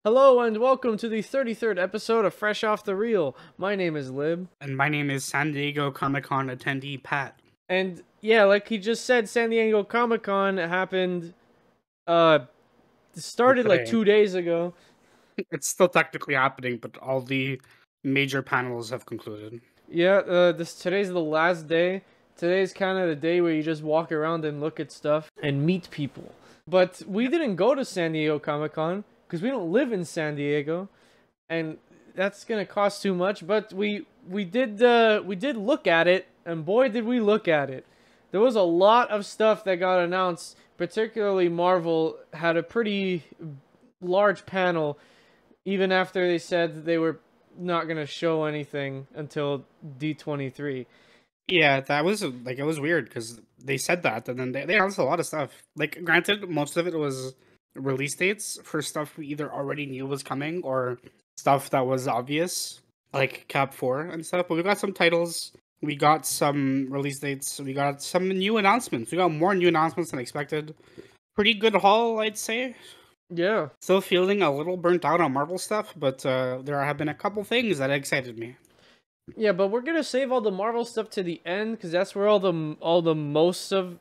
Hello and welcome to the 33rd episode of Fresh Off the Reel. My name is Lib. And my name is San Diego Comic-Con attendee Pat. And yeah, like he just said, San Diego Comic-Con happened, started like Today. 2 days ago. It's still technically happening, but all the major panels have concluded. Yeah, today's the last day. Today's kind of the day where you just walk around and look at stuff and meet people. But we didn't go to San Diego Comic-Con because we don't live in San Diego, and that's gonna cost too much. But we did look at it, and boy did we look at it. There was a lot of stuff that got announced. Particularly Marvel had a pretty large panel, even after they said that they were not gonna show anything until D23. Yeah, that was it was weird because they said that, and then they announced a lot of stuff. Like, granted, most of it was release dates for stuff we either already knew was coming or stuff that was obvious, like Cap 4 and stuff. But we got some titles, we got some release dates, we got some new announcements. We got more new announcements than expected. Pretty good haul, I'd say. Yeah. Still feeling a little burnt out on Marvel stuff, but there have been a couple things that excited me. Yeah, but we're gonna save all the Marvel stuff to the end because that's where all the most of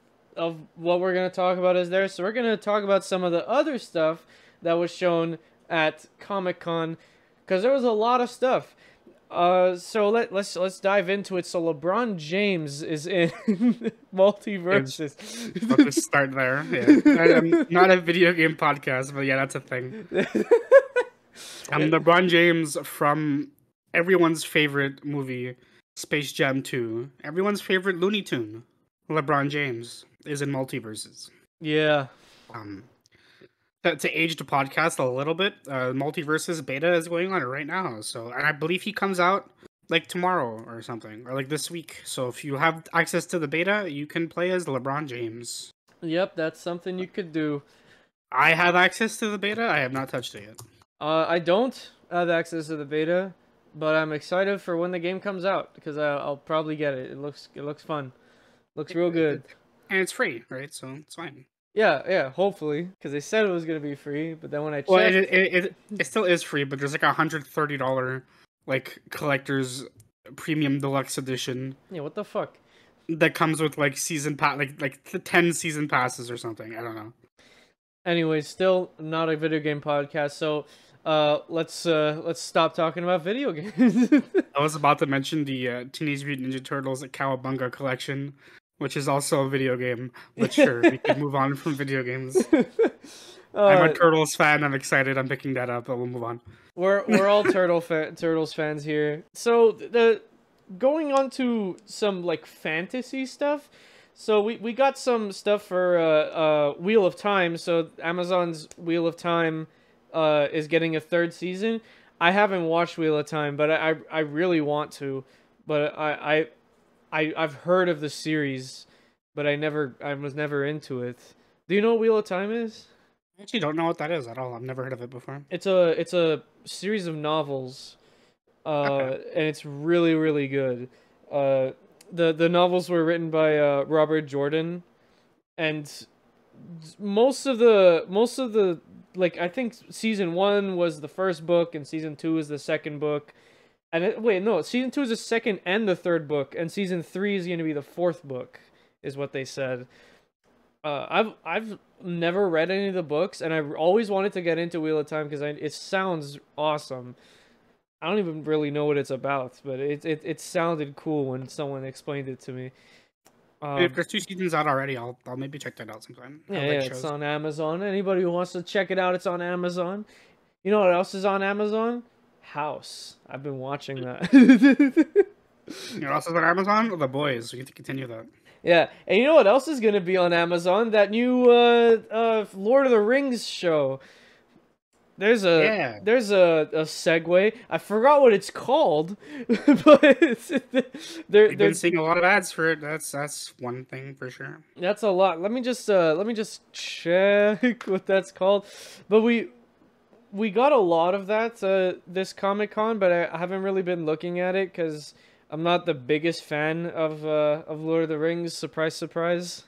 what we're gonna talk about is there. So we're gonna talk about some of the other stuff that was shown at Comic-Con because there was a lot of stuff. So let's dive into it. So LeBron James is in Multiverses. Let's start there. Yeah. I'm not a video game podcast, but yeah, that's a thing. LeBron James from everyone's favorite movie, Space Jam 2. Everyone's favorite Looney Tune, LeBron James, is in Multiverses. Yeah. To age the podcast a little bit, Multiverses beta is going on right now. So, and I believe he comes out like tomorrow or something, or like this week. So if you have access to the beta, you can play as LeBron James. Yep, that's something you could do. I have access to the beta. I have not touched it yet. I don't have access to the beta, but I'm excited for when the game comes out because I'll probably get it. It looks fun. Looks real good. And it's free, right? So it's fine. Yeah, hopefully, because they said it was gonna be free, but then when I checked, well, it still is free, but there's like $130 like collector's premium deluxe edition. Yeah, what the fuck? That comes with like season pass, like the 10 season passes or something. I don't know. Anyways, still not a video game podcast, so let's stop talking about video games. I was about to mention the Teenage Mutant Ninja Turtles Cowabunga collection, which is also a video game. But sure, we can move on from video games. I'm a Turtles fan. I'm excited. I'm picking that up, but we'll move on. We're all Turtles fans here. So going on to some like fantasy stuff. So we got some stuff for Wheel of Time. So Amazon's Wheel of Time is getting a third season. I haven't watched Wheel of Time, but I really want to. But I've heard of the series, but I was never into it. Do you know what Wheel of Time is? I actually don't know what that is at all. I've never heard of it before. It's a series of novels, and it's really, really good. The novels were written by Robert Jordan, and most of the like I think season 1 was the first book and season 2 is the second book. And wait, no, season 2 is the second and the third book, and season 3 is going to be the fourth book, is what they said. I've never read any of the books, and I always wanted to get into Wheel of Time because it sounds awesome. I don't even really know what it's about, but it sounded cool when someone explained it to me. If there's 2 seasons out already, I'll maybe check that out sometime. Yeah, it's on Amazon. Anybody who wants to check it out, it's on Amazon. You know what else is on Amazon? House. I've been watching that. You know what else is on Amazon? The Boys. We get to continue that. Yeah, and you know what else is going to be on Amazon? That new Lord of the Rings show. There's a segue. I forgot what it's called, but We've been seeing a lot of ads for it. That's one thing for sure. That's a lot. Let me just check what that's called. But we got a lot of that this Comic-Con, but I haven't really been looking at it because I'm not the biggest fan of Lord of the Rings. Surprise, surprise.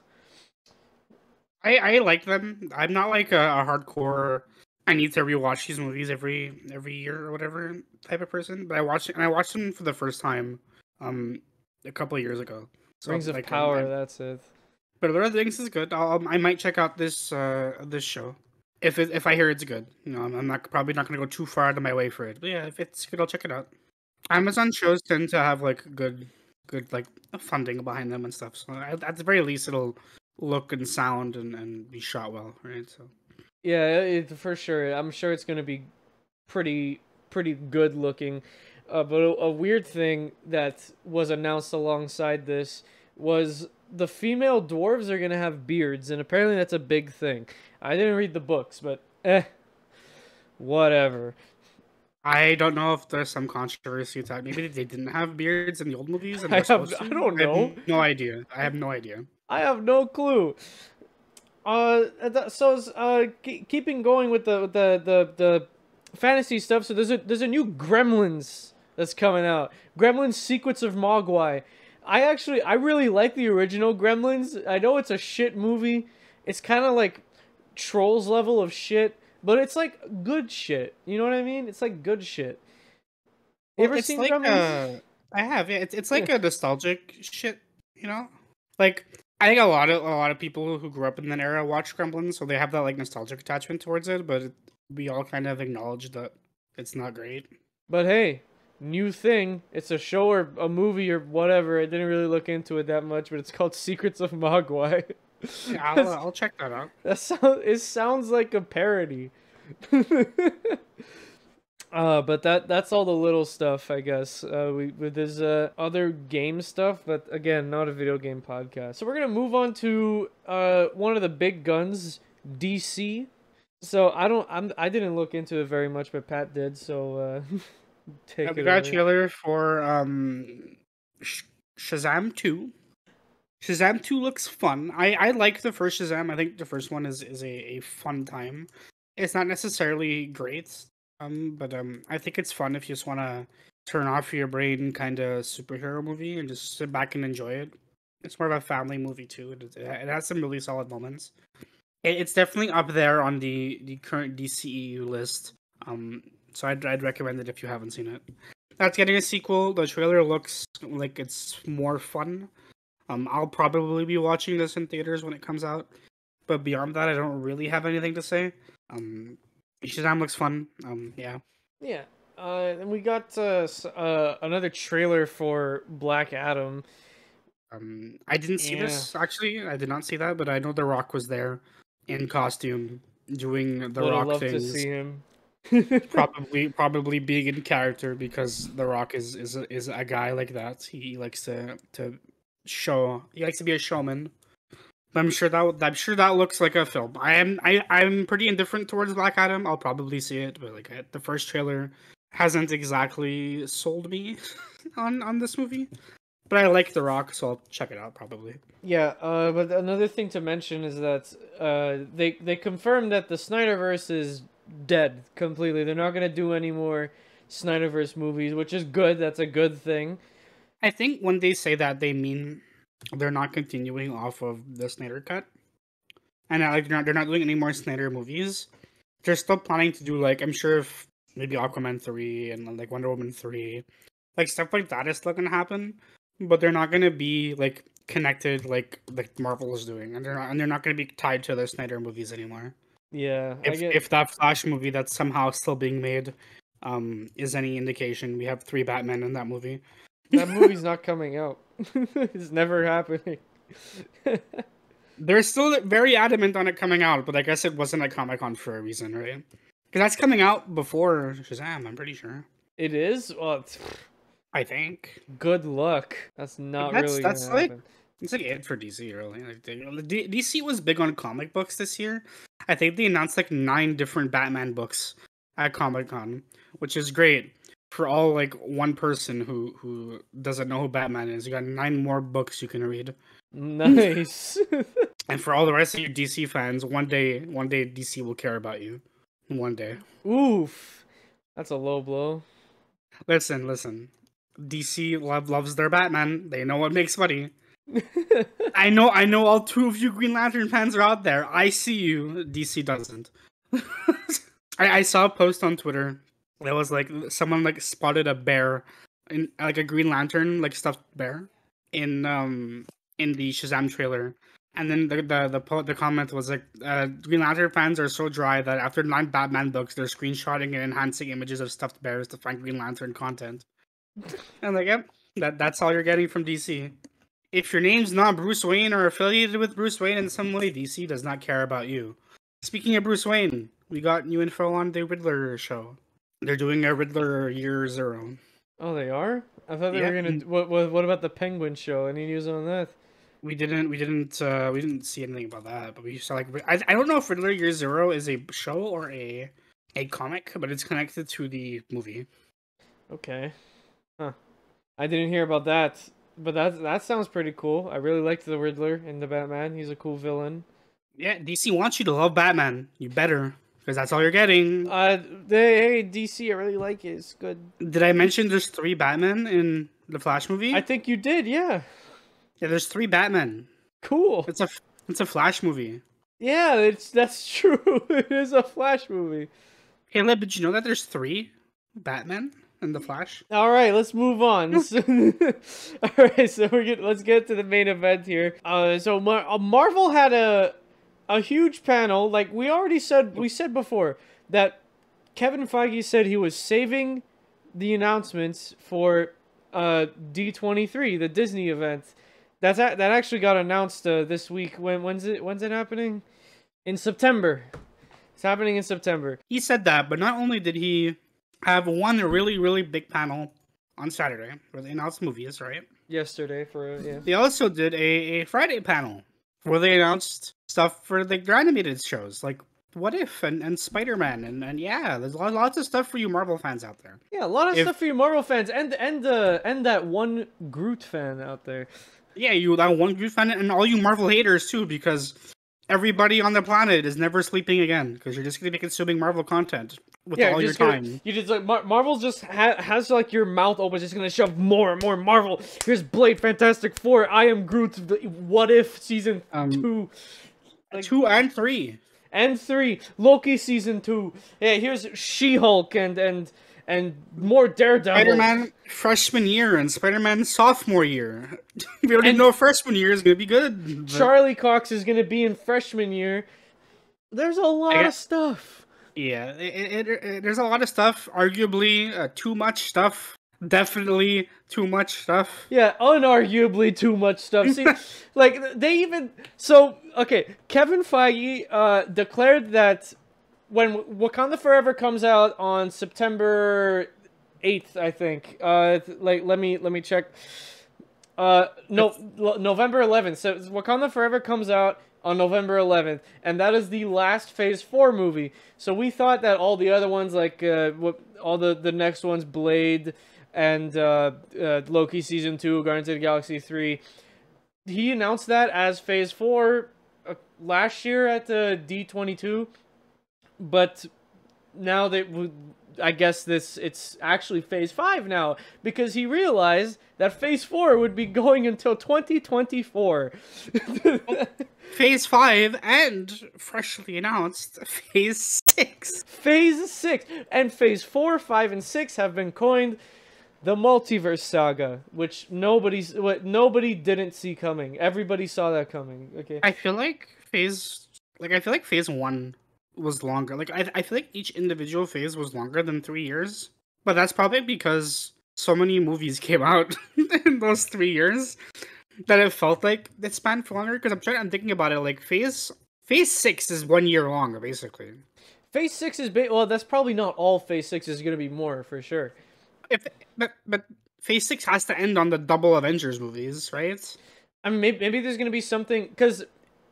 I like them. I'm not like a hardcore I need to rewatch these movies every year or whatever type of person. But I watched them for the first time, um, a couple of years ago. So Rings of like, Power, that's it. but Lord of the Rings is good. I might check out this show if I hear it's good. You know, I'm not probably not gonna go too far out of my way for it. But yeah, if it's good, I'll check it out. Amazon shows tend to have like good like funding behind them and stuff. So at the very least, it'll look and sound and be shot well, right? So Yeah, for sure. I'm sure it's gonna be pretty good looking. But a weird thing that was announced alongside this was the female dwarves are gonna have beards, and apparently that's a big thing. I didn't read the books, but whatever. I don't know if there's some controversy with that. Maybe they didn't have beards in the old movies and I they're supposed I to. don't I have know. no idea. I have no idea. I have no clue. Keeping going with the fantasy stuff. So there's a new Gremlins that's coming out. Gremlins: Secrets of Mogwai. I really like the original Gremlins. I know it's a shit movie. It's kind of like Trolls level of shit, but it's like good shit. You know what I mean? It's like good shit. You Well, ever it's seen like Gremlins? I have, yeah. It's like Yeah. a nostalgic shit, you know? Like I think a lot of people who grew up in that era watch Gremlins, so they have that like nostalgic attachment towards it, but we all kind of acknowledge that it's not great. But hey, new thing. It's a show or a movie or whatever. I didn't really look into it that much, but it's called Secrets of Mogwai. Yeah, I'll check that out. It sounds like a parody. But that's all the little stuff, I guess. There's other game stuff, but again, not a video game podcast. So we're gonna move on to one of the big guns, DC. So I didn't look into it very much, but Pat did. So take We it got a away. trailer for Shazam 2. Shazam 2 looks fun. I like the first Shazam. I think the first one is a fun time. It's not necessarily great, but I think it's fun if you just want to turn off your brain kind of superhero movie and just sit back and enjoy it. It's more of a family movie too. It has some really solid moments. It's definitely up there on the current DCEU list. So I'd recommend it if you haven't seen it. That's getting a sequel. The trailer looks like it's more fun. I'll probably be watching this in theaters when it comes out, but beyond that, I don't really have anything to say. Shazam looks fun. Yeah. Yeah. And we got another trailer for Black Adam. I didn't see Yeah. this actually. I did not see that, but I know The Rock was there in costume doing the Would have Rock loved to things. see him. Probably being in character because The Rock is a guy like that. He likes to show. He likes to be a showman. I'm sure that looks like a film. I'm pretty indifferent towards Black Adam. I'll probably see it, but like the first trailer hasn't exactly sold me on this movie. But I like The Rock, so I'll check it out probably. Yeah, but another thing to mention is that they confirmed that the Snyderverse is dead completely. They're not gonna do any more Snyderverse movies, which is good. That's a good thing. I think when they say that, they mean they're not continuing off of the Snyder cut, and like they're not doing any more Snyder movies. They're still planning to do like I'm sure if maybe Aquaman 3 and like Wonder Woman 3, like stuff like that is still gonna happen, but they're not gonna be like connected like Marvel is doing, and they're not gonna be tied to the Snyder movies anymore. Yeah, If that Flash movie that's somehow still being made, is any indication, we have 3 Batman in that movie. that movie's not coming out. It's never happening. They're still very adamant on it coming out, but I guess it wasn't at Comic-Con for a reason, right? Because that's coming out before Shazam, I'm pretty sure. It is? Well, I think. good luck. That's not really That's gonna happen. it's like it for DC, really. Like DC was big on comic books this year. I think they announced like 9 different Batman books at Comic-Con, which is great for all like one person who doesn't know who Batman is. You got 9 more books you can read. Nice. And for all the rest of you DC fans, one day DC will care about you. One day. Oof. That's a low blow. Listen. DC loves their Batman. They know what makes money. I know all 2 of you Green Lantern fans are out there. I see you. DC doesn't. I saw a post on Twitter that was like someone like spotted a bear in like a Green Lantern like stuffed bear in the Shazam trailer. And then the comment was like, Green Lantern fans are so dry that after 9 Batman books, they're screenshotting and enhancing images of stuffed bears to find Green Lantern content. And like, yep, that's all you're getting from DC. If your name's not Bruce Wayne or affiliated with Bruce Wayne in some way, DC does not care about you. Speaking of Bruce Wayne, we got new info on the Riddler show. They're doing a Riddler Year Zero. Oh, they are? I thought they were gonna. What about the Penguin show? Any news on that? We didn't see anything about that, but we saw like I don't know if Riddler Year Zero is a show or a comic, but it's connected to the movie. Okay. Huh. I didn't hear about that, but that sounds pretty cool. I really liked the Riddler in the Batman. He's a cool villain. Yeah, DC wants you to love Batman. You better, because that's all you're getting. Hey DC, I really like it. It's good. Did I mention there's 3 Batman in the Flash movie? I think you did. Yeah. Yeah, there's 3 Batman. Cool. It's a Flash movie. Yeah, that's true. It is a Flash movie. Hey, Lib, did you know that there's 3 Batman in the Flash? All right, let's move on. All right, so let's get to the main event here. So Marvel had a huge panel. Like we said before that Kevin Feige said he was saving the announcements for D23, the Disney event. That actually got announced this week. When's it happening? In September. It's happening in September. He said that, but not only did he have one really, really big panel on Saturday where they announced movies, right? Yesterday yeah. They also did a Friday panel where they announced stuff for their animated shows, like What If and Spider-Man, and yeah, there's lots of stuff for you Marvel fans out there. Yeah, a lot of stuff for you Marvel fans and that one Groot fan out there. Yeah, that one Groot fan and all you Marvel haters too, because everybody on the planet is never sleeping again because you're just going to be consuming Marvel content with all your time. You just like Marvel just has like your mouth open, just going to shove more and more Marvel. Here's Blade, Fantastic Four, I Am Groot, What If season 2, like, 2 and 3. And 3, Loki season 2. Yeah, here's She-Hulk and more Daredevil. Spider-Man freshman year and Spider-Man sophomore year. We already know freshman year is going to be good. But Charlie Cox is going to be in freshman year. There's a lot of stuff. Yeah, there's a lot of stuff. Arguably, too much stuff. Definitely too much stuff. Yeah, unarguably too much stuff. See, like, they even... So, okay, Kevin Feige declared that when Wakanda Forever comes out on September 8th, I think. Let me check. November 11th. So Wakanda Forever comes out on November 11th, and that is the last Phase 4 movie. So we thought that all the other ones, like all the next ones, Blade and Loki season 2, Guardians of the Galaxy 3, he announced that as Phase 4 last year at the D22. But now I guess it's actually Phase 5 now, because he realized that Phase 4 would be going until 2024. Phase 5 and freshly announced Phase 6. Phase 6 and Phase 4, 5, and 6 have been coined the Multiverse Saga, which nobody didn't see coming. Everybody saw that coming. Okay. I feel like Phase 1 was longer. Like I feel like each individual phase was longer than 3 years, but that's probably because so many movies came out in those 3 years that it felt like it spanned for longer. Because I'm thinking about it, like phase 6 is 1 year longer, basically. Phase 6 is well, that's probably not all. Phase 6 is going to be more for sure. But Phase 6 has to end on the double Avengers movies, right? I mean, maybe there's going to be something, because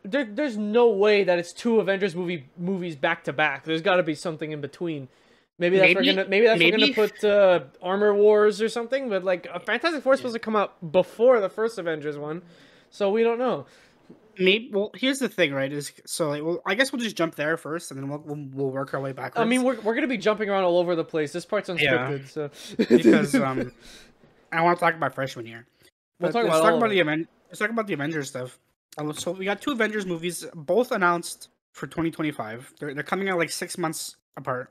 there's no way that it's 2 Avengers movies back to back. There's got to be something in between. Maybe we're gonna put Armor Wars or something. But like, Fantastic Four is supposed to come out before the first Avengers one, so we don't know. Maybe. Well, here's the thing, right? I guess we'll just jump there first, and then we'll work our way backwards. I mean, we're gonna be jumping around all over the place. This part's unscripted, so because I want to talk about freshman year. Let's talk about the Avengers stuff. So we got 2 Avengers movies, both announced for 2025. They're coming out like 6 months apart.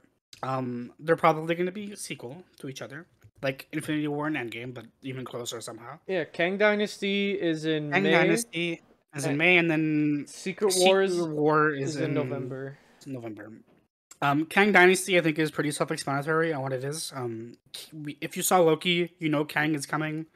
They're probably going to be a sequel to each other, like Infinity War and Endgame, but even closer somehow. Yeah, Kang Dynasty is in Kang May. Dynasty is in And May, and then Secret Secret Wars War is in November. November. Kang Dynasty, I think, is pretty self-explanatory on what it is. If you saw Loki, you know Kang is coming.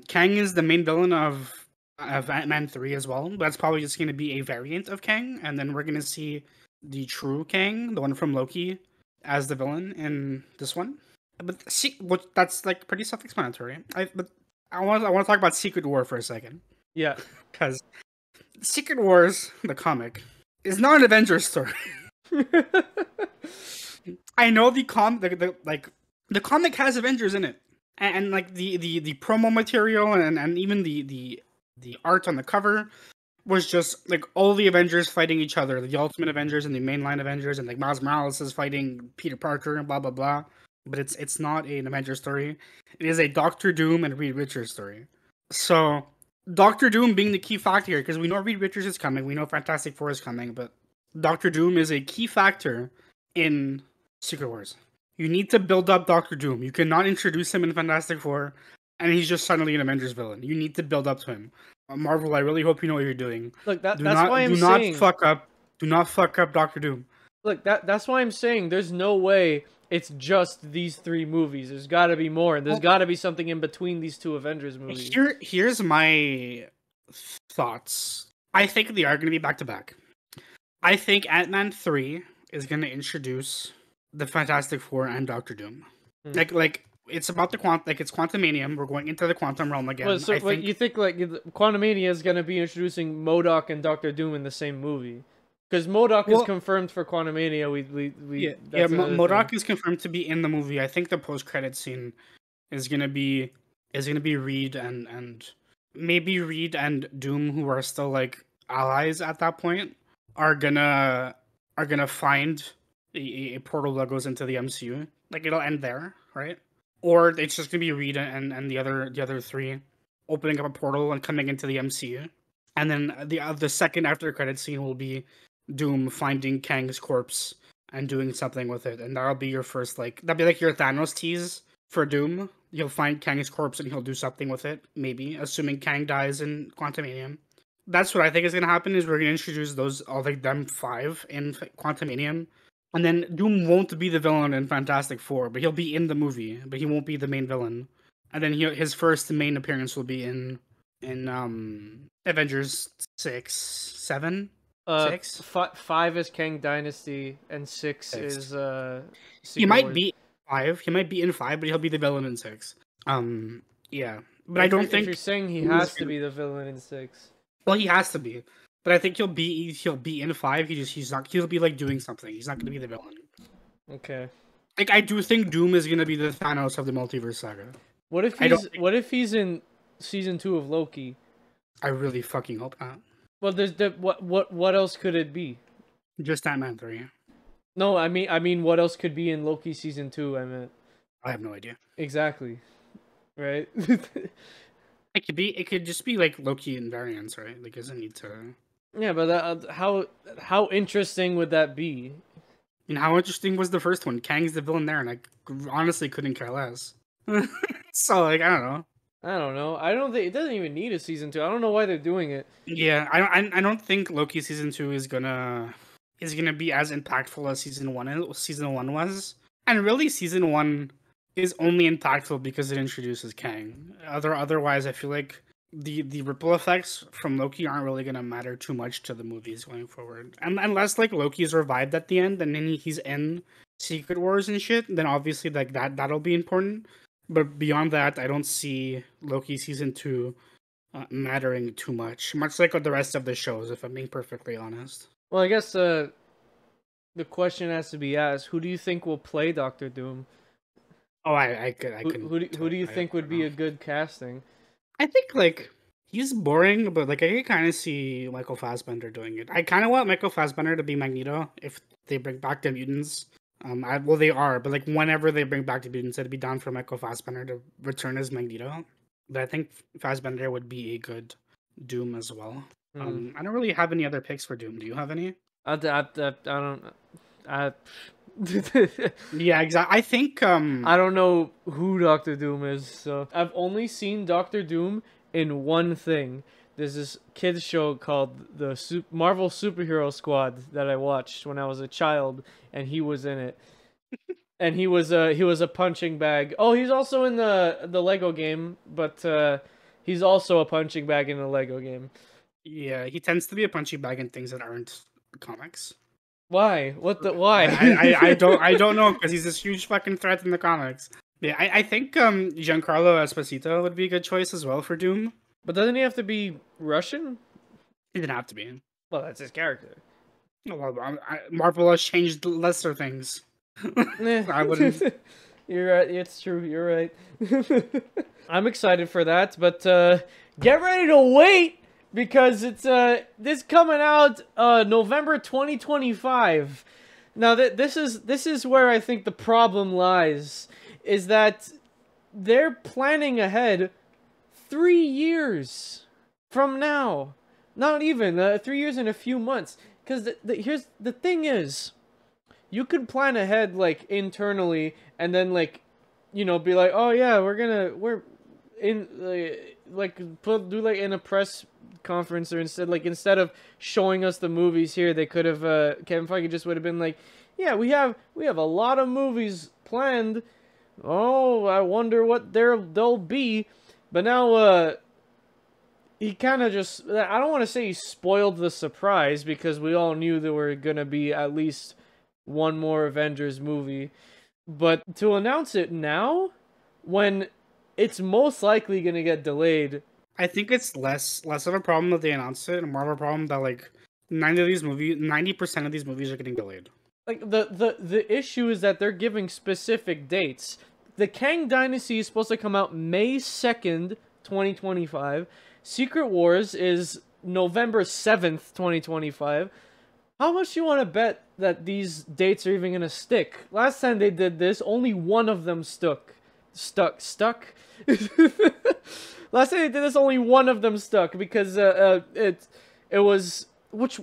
Kang is the main villain of Ant-Man 3 as well. That's probably just going to be a variant of Kang, and then we're going to see the true Kang, the one from Loki, as the villain in this one. But see, that's like pretty self-explanatory. But I want to talk about Secret War for a second. Yeah. Because Secret Wars, the comic, is not an Avengers story. I know the comic has Avengers in it, and like the promo material and even the art on the cover was just like all the Avengers fighting each other, the Ultimate Avengers and the mainline Avengers, and like Miles Morales is fighting Peter Parker and blah blah blah. But it's not an Avengers story. It is a Doctor Doom and Reed Richards story. So Doctor Doom being the key factor here, because we know Reed Richards is coming, we know Fantastic Four is coming, but Doctor Doom is a key factor in Secret Wars. You need to build up Doctor Doom. You cannot introduce him in Fantastic Four, and he's just suddenly an Avengers villain. You need to build up to him. Marvel, I really hope you know what you're doing. Look, that's why I'm saying. Do not fuck up Doctor Doom. Look, that's why I'm saying there's no way it's just these three movies. There's got to be more. There's got to be something in between these two Avengers movies. Here's my thoughts. I think they are going to be back to back. I think Ant-Man 3 is going to introduce the Fantastic Four and Doctor Doom. Like it's about the it's Quantumanium. We're going into the quantum realm again. Well, so you think like Quantumania is going to be introducing MODOK and Doctor Doom in the same movie? Because MODOK is confirmed for Quantumania. MODOK is confirmed to be in the movie. I think the post-credit scene is gonna be Reed and maybe Reed and Doom, who are still like allies at that point, are gonna find a portal that goes into the MCU. Like it'll end there, right? Or it's just gonna be Reed and the other three opening up a portal and coming into the MCU. And then the second after credit scene will be Doom finding Kang's corpse and doing something with it, and that'll be your first that'll be like your Thanos tease for Doom. He'll find Kang's corpse and he'll do something with it, maybe, assuming Kang dies in Quantumanium. That's what I think is gonna happen. Is we're gonna introduce them 5 in Quantumanium, and then Doom won't be the villain in Fantastic Four, but he'll be in the movie, but he won't be the main villain. And then his first main appearance will be in Avengers 6, 7. 6? 5 is Kang Dynasty, and 6 is he might be 5. He might be in 5, but he'll be the villain in 6. Yeah, but I don't think if you're saying he has to be the villain in 6. Well, he has to be, but I think he'll be in 5. He'll be like doing something. He's not going to be the villain. Okay. Like I do think Doom is going to be the Thanos of the multiverse saga. What if he's in season 2 of Loki? I really fucking hope not. Well, there's what else could it be? Just Ant-Man 3. No, I mean, what else could be in Loki season 2? I meant. I have no idea. Exactly. Right. It could just be like Loki and variants, right? Like, doesn't need to. Yeah, but how interesting would that be? And how interesting was the first one? Kang's the villain there, and I honestly couldn't care less. So, like, I don't know. I don't think it doesn't even need a season 2. I don't know why they're doing it. Yeah, I don't think Loki season 2 is gonna be as impactful as season 1 was. And really, season 1 is only impactful because it introduces Kang. Otherwise, I feel like the ripple effects from Loki aren't really gonna matter too much to the movies going forward. And unless like Loki's revived at the end and then he's in Secret Wars and shit, then obviously like that'll be important. But beyond that, I don't see Loki season 2 mattering too much. Much like the rest of the shows, if I'm being perfectly honest. Well, I guess the question has to be asked: who do you think will play Doctor Doom? Oh, I can. Who do you think would be a good casting? I think like he's boring, but like I can kind of see Michael Fassbender doing it. I kind of want Michael Fassbender to be Magneto if they bring back the mutants. Well, they are, but like whenever they bring back the mutants, it'd be down for Michael Fassbender to return as Magneto. But I think Fassbender would be a good Doom as well. I don't really have any other picks for Doom. Do you have any? I don't. Yeah, exactly. I think I don't know who Doctor Doom is. So I've only seen Doctor Doom in one thing. There's this kids show called the Marvel Superhero Squad that I watched when I was a child, and he was in it. And he was a punching bag. Oh, he's also in the Lego game, but he's also a punching bag in the Lego game. yeah, he tends to be a punching bag in things that aren't comics. Why? What the why? I don't know, because he's this huge fucking threat in the comics. Yeah, I think Giancarlo Esposito would be a good choice as well for Doom. But doesn't he have to be Russian? He didn't have to be. Well, that's his character. Well, Marvel has changed lesser things. I wouldn't. You're right. It's true. You're right. I'm excited for that, but get ready to wait because it's this coming out November 2025. Now this is where I think the problem lies, is that they're planning ahead 3 years from now. Not even 3 years and a few months. Because here's the thing is, you could plan ahead like internally and then like, you know, be like, oh yeah, we're in do like in a press conference, or instead of showing us the movies here, they could have Kevin Feige just would have been like, yeah, we have a lot of movies planned. Oh, I wonder what they'll be. But now he kind of just, I don't want to say he spoiled the surprise, because we all knew there were going to be at least one more Avengers movie. But to announce it now, when it's most likely going to get delayed. I think it's less of a problem that they announced it, and more of a problem that like 90% of these movies are getting delayed. Like the issue is that they're giving specific dates. The Kang Dynasty is supposed to come out May 2nd, 2025. Secret Wars is November 7th, 2025. How much do you want to bet that these dates are even going to stick? Last time they did this, only one of them stuck. Last time they did this, only one of them stuck, because it was which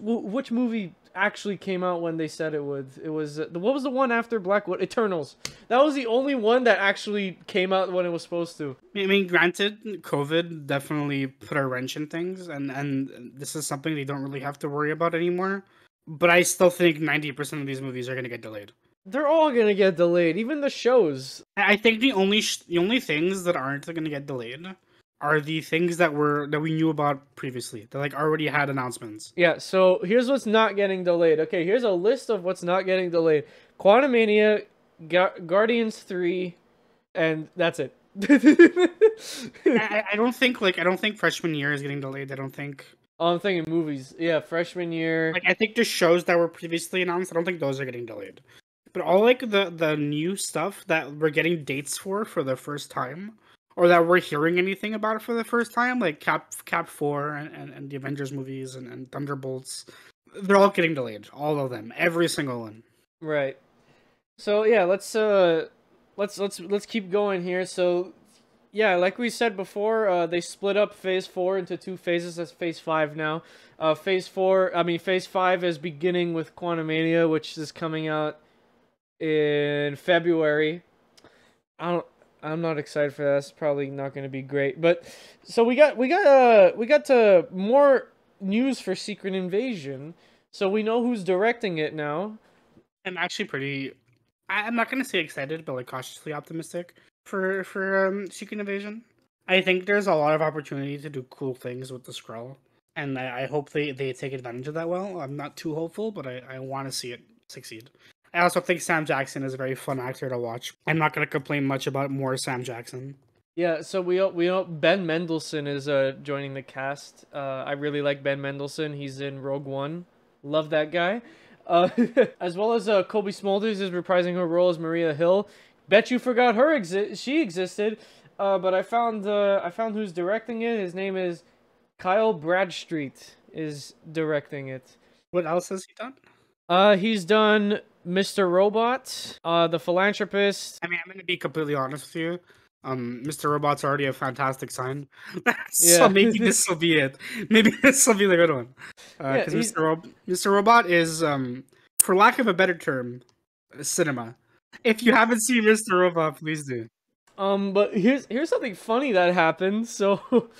movie actually came out when they said it would? It was what was the one after Blackwood? Eternals. That was the only one that actually came out when it was supposed to. I mean, granted, COVID definitely put a wrench in things, and this is something they don't really have to worry about anymore. But I still think 90% of these movies are going to get delayed. They're all going to get delayed, even the shows. I think the only things that aren't going to get delayed are the things that we knew about previously, that like already had announcements. Yeah, so here's what's not getting delayed. Okay, here's a list of what's not getting delayed. Quantumania, Guardians 3, and that's it. I don't think freshman year is getting delayed. I don't think. Oh, I'm thinking movies. Yeah, freshman year. Like, I think the shows that were previously announced, I don't think those are getting delayed. But all like the new stuff that we're getting dates for the first time, or that we're hearing anything about for the first time, like Cap 4 and the Avengers movies and Thunderbolts, they're all getting delayed. All of them, every single one. Right. So yeah, let's keep going here. So yeah, like we said before, they split up Phase 4 into 2 phases. That's Phase 5 now. Phase 5 is beginning with Quantumania, which is coming out in February. I'm not excited for that. It's probably not going to be great. But so we got more news for Secret Invasion. So we know who's directing it now. I'm actually I'm not going to say excited, but like cautiously optimistic for Secret Invasion. I think there's a lot of opportunity to do cool things with the Skrull, and I hope they take advantage of that well. I'm not too hopeful, but I want to see it succeed. I also think Sam Jackson is a very fun actor to watch. I'm not going to complain much about more Sam Jackson. Yeah, so we know Ben Mendelsohn is joining the cast. I really like Ben Mendelsohn. He's in Rogue One. Love that guy. As well as Kobe Smulders is reprising her role as Maria Hill. Bet you forgot she existed. But I found who's directing it. His name is Kyle Bradstreet is directing it. What else has he done? He's done Mr. Robot, The Philanthropist. I mean, I'm going to be completely honest with you. Mr. Robot's already a fantastic sign. So maybe this will be it. Maybe this will be the good one. Because Mr. Robot is, for lack of a better term, cinema. If you haven't seen Mr. Robot, please do. But here's something funny that happened. So,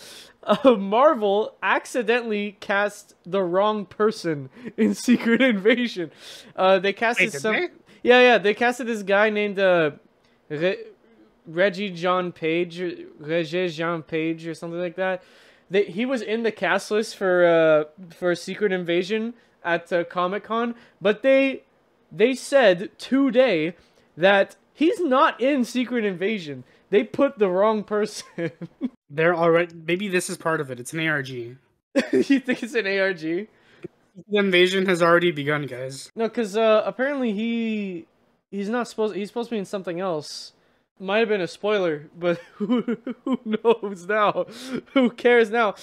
Marvel accidentally cast the wrong person in Secret Invasion. They casted Wait, did some. they? Yeah, they casted this guy named Reggie John Page, Reggie Jean Page, or something like that. He was in the cast list for Secret Invasion at Comic-Con, but they said today that he's not in Secret Invasion. They put the wrong person. They're already. Maybe this is part of it. It's an ARG. You think it's an ARG? The invasion has already begun, guys. No, because apparently he's not supposed. He's supposed to be in something else. Might have been a spoiler, but who knows now? Who cares now?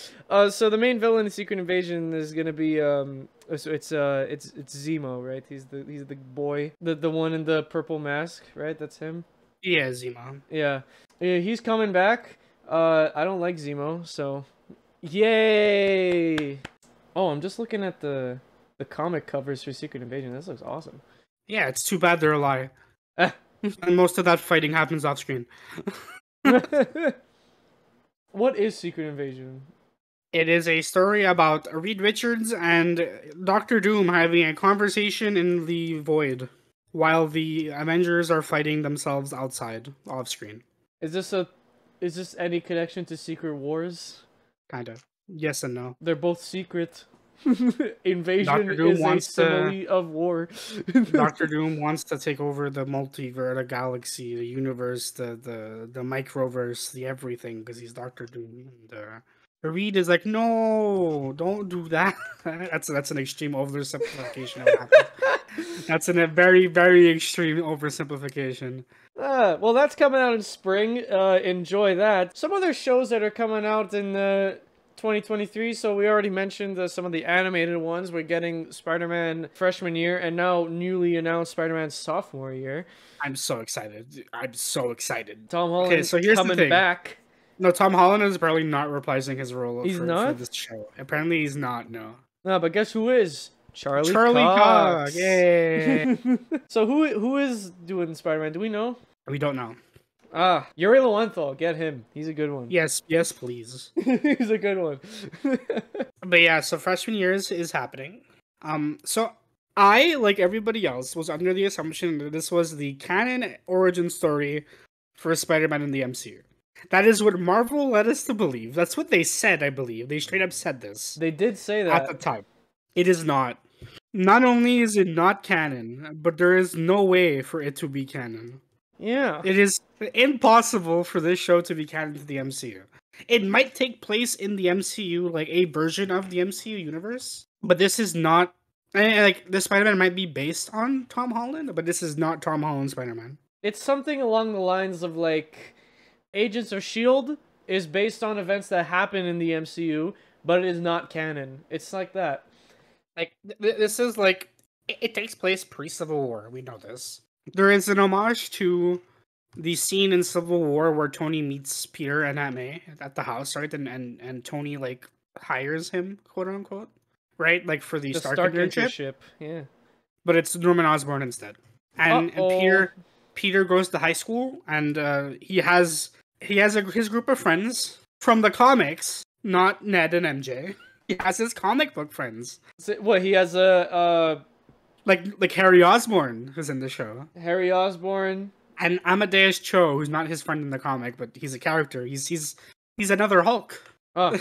So the main villain in Secret Invasion is gonna be it's Zemo, right? He's the boy, the one in the purple mask, right? That's him. Yeah, Zemo. Yeah, he's coming back. I don't like Zemo, so yay! Oh, I'm just looking at the comic covers for Secret Invasion. This looks awesome. Yeah, it's too bad they're a lie. And most of that fighting happens off screen. What is Secret Invasion? It is a story about Reed Richards and Doctor Doom having a conversation in the void while the Avengers are fighting themselves outside off screen. Is this any connection to Secret Wars? Kind of. Yes and no. They're both secret. Invasion Dr. Doom is a simile of war. Doctor Doom wants to take over the multiverse, the galaxy, the universe, the microverse, the everything, because he's Doctor Doom. And Reed is like, no, don't do that. That's an extreme oversimplification of what happened. That's a very, very extreme oversimplification. Well, that's coming out in spring. Enjoy that. Some other shows that are coming out in 2023. So we already mentioned some of the animated ones. We're getting Spider-Man freshman year and now newly announced Spider-Man sophomore year. I'm so excited. I'm so excited. Tom Holland here's coming the thing. Back. No, Tom Holland is probably not reprising his role for this show. Apparently he's not, no. No, but guess who is? Charlie Cox. Cox. Yay. So who is doing Spider-Man? Do we know? We don't know. Yuri Lowenthal, get him. He's a good one. Yes, please. He's a good one. But yeah, so freshman year is happening. So I, like everybody else, was under the assumption that this was the canon origin story for Spider-Man in the MCU. That is what Marvel led us to believe. That's what they said, I believe. They straight up said this. They did say that. At the time. It is not. Not only is it not canon, but there is no way for it to be canon. Yeah. It is impossible for this show to be canon to the MCU. It might take place in the MCU, like a version of the MCU universe, but this is not. Like, the Spider-Man might be based on Tom Holland, but this is not Tom Holland's Spider-Man. It's something along the lines of, like, Agents of S.H.I.E.L.D. is based on events that happen in the MCU, but it is not canon. It's like that. Like, this is like, it takes place pre-Civil War. We know this. There is an homage to the scene in Civil War where Tony meets Peter and Aunt May at the house, right? And Tony, like, hires him, quote unquote, right? Like, for the Stark internship. Yeah. But it's Norman Osborn instead. And Peter goes to high school, and he has his group of friends from the comics, not Ned and MJ. He has his comic book friends. What, he has a like Harry Osborn, who's in the show. Harry Osborn. And Amadeus Cho, who's not his friend in the comic, but he's a character. He's another Hulk. Oh.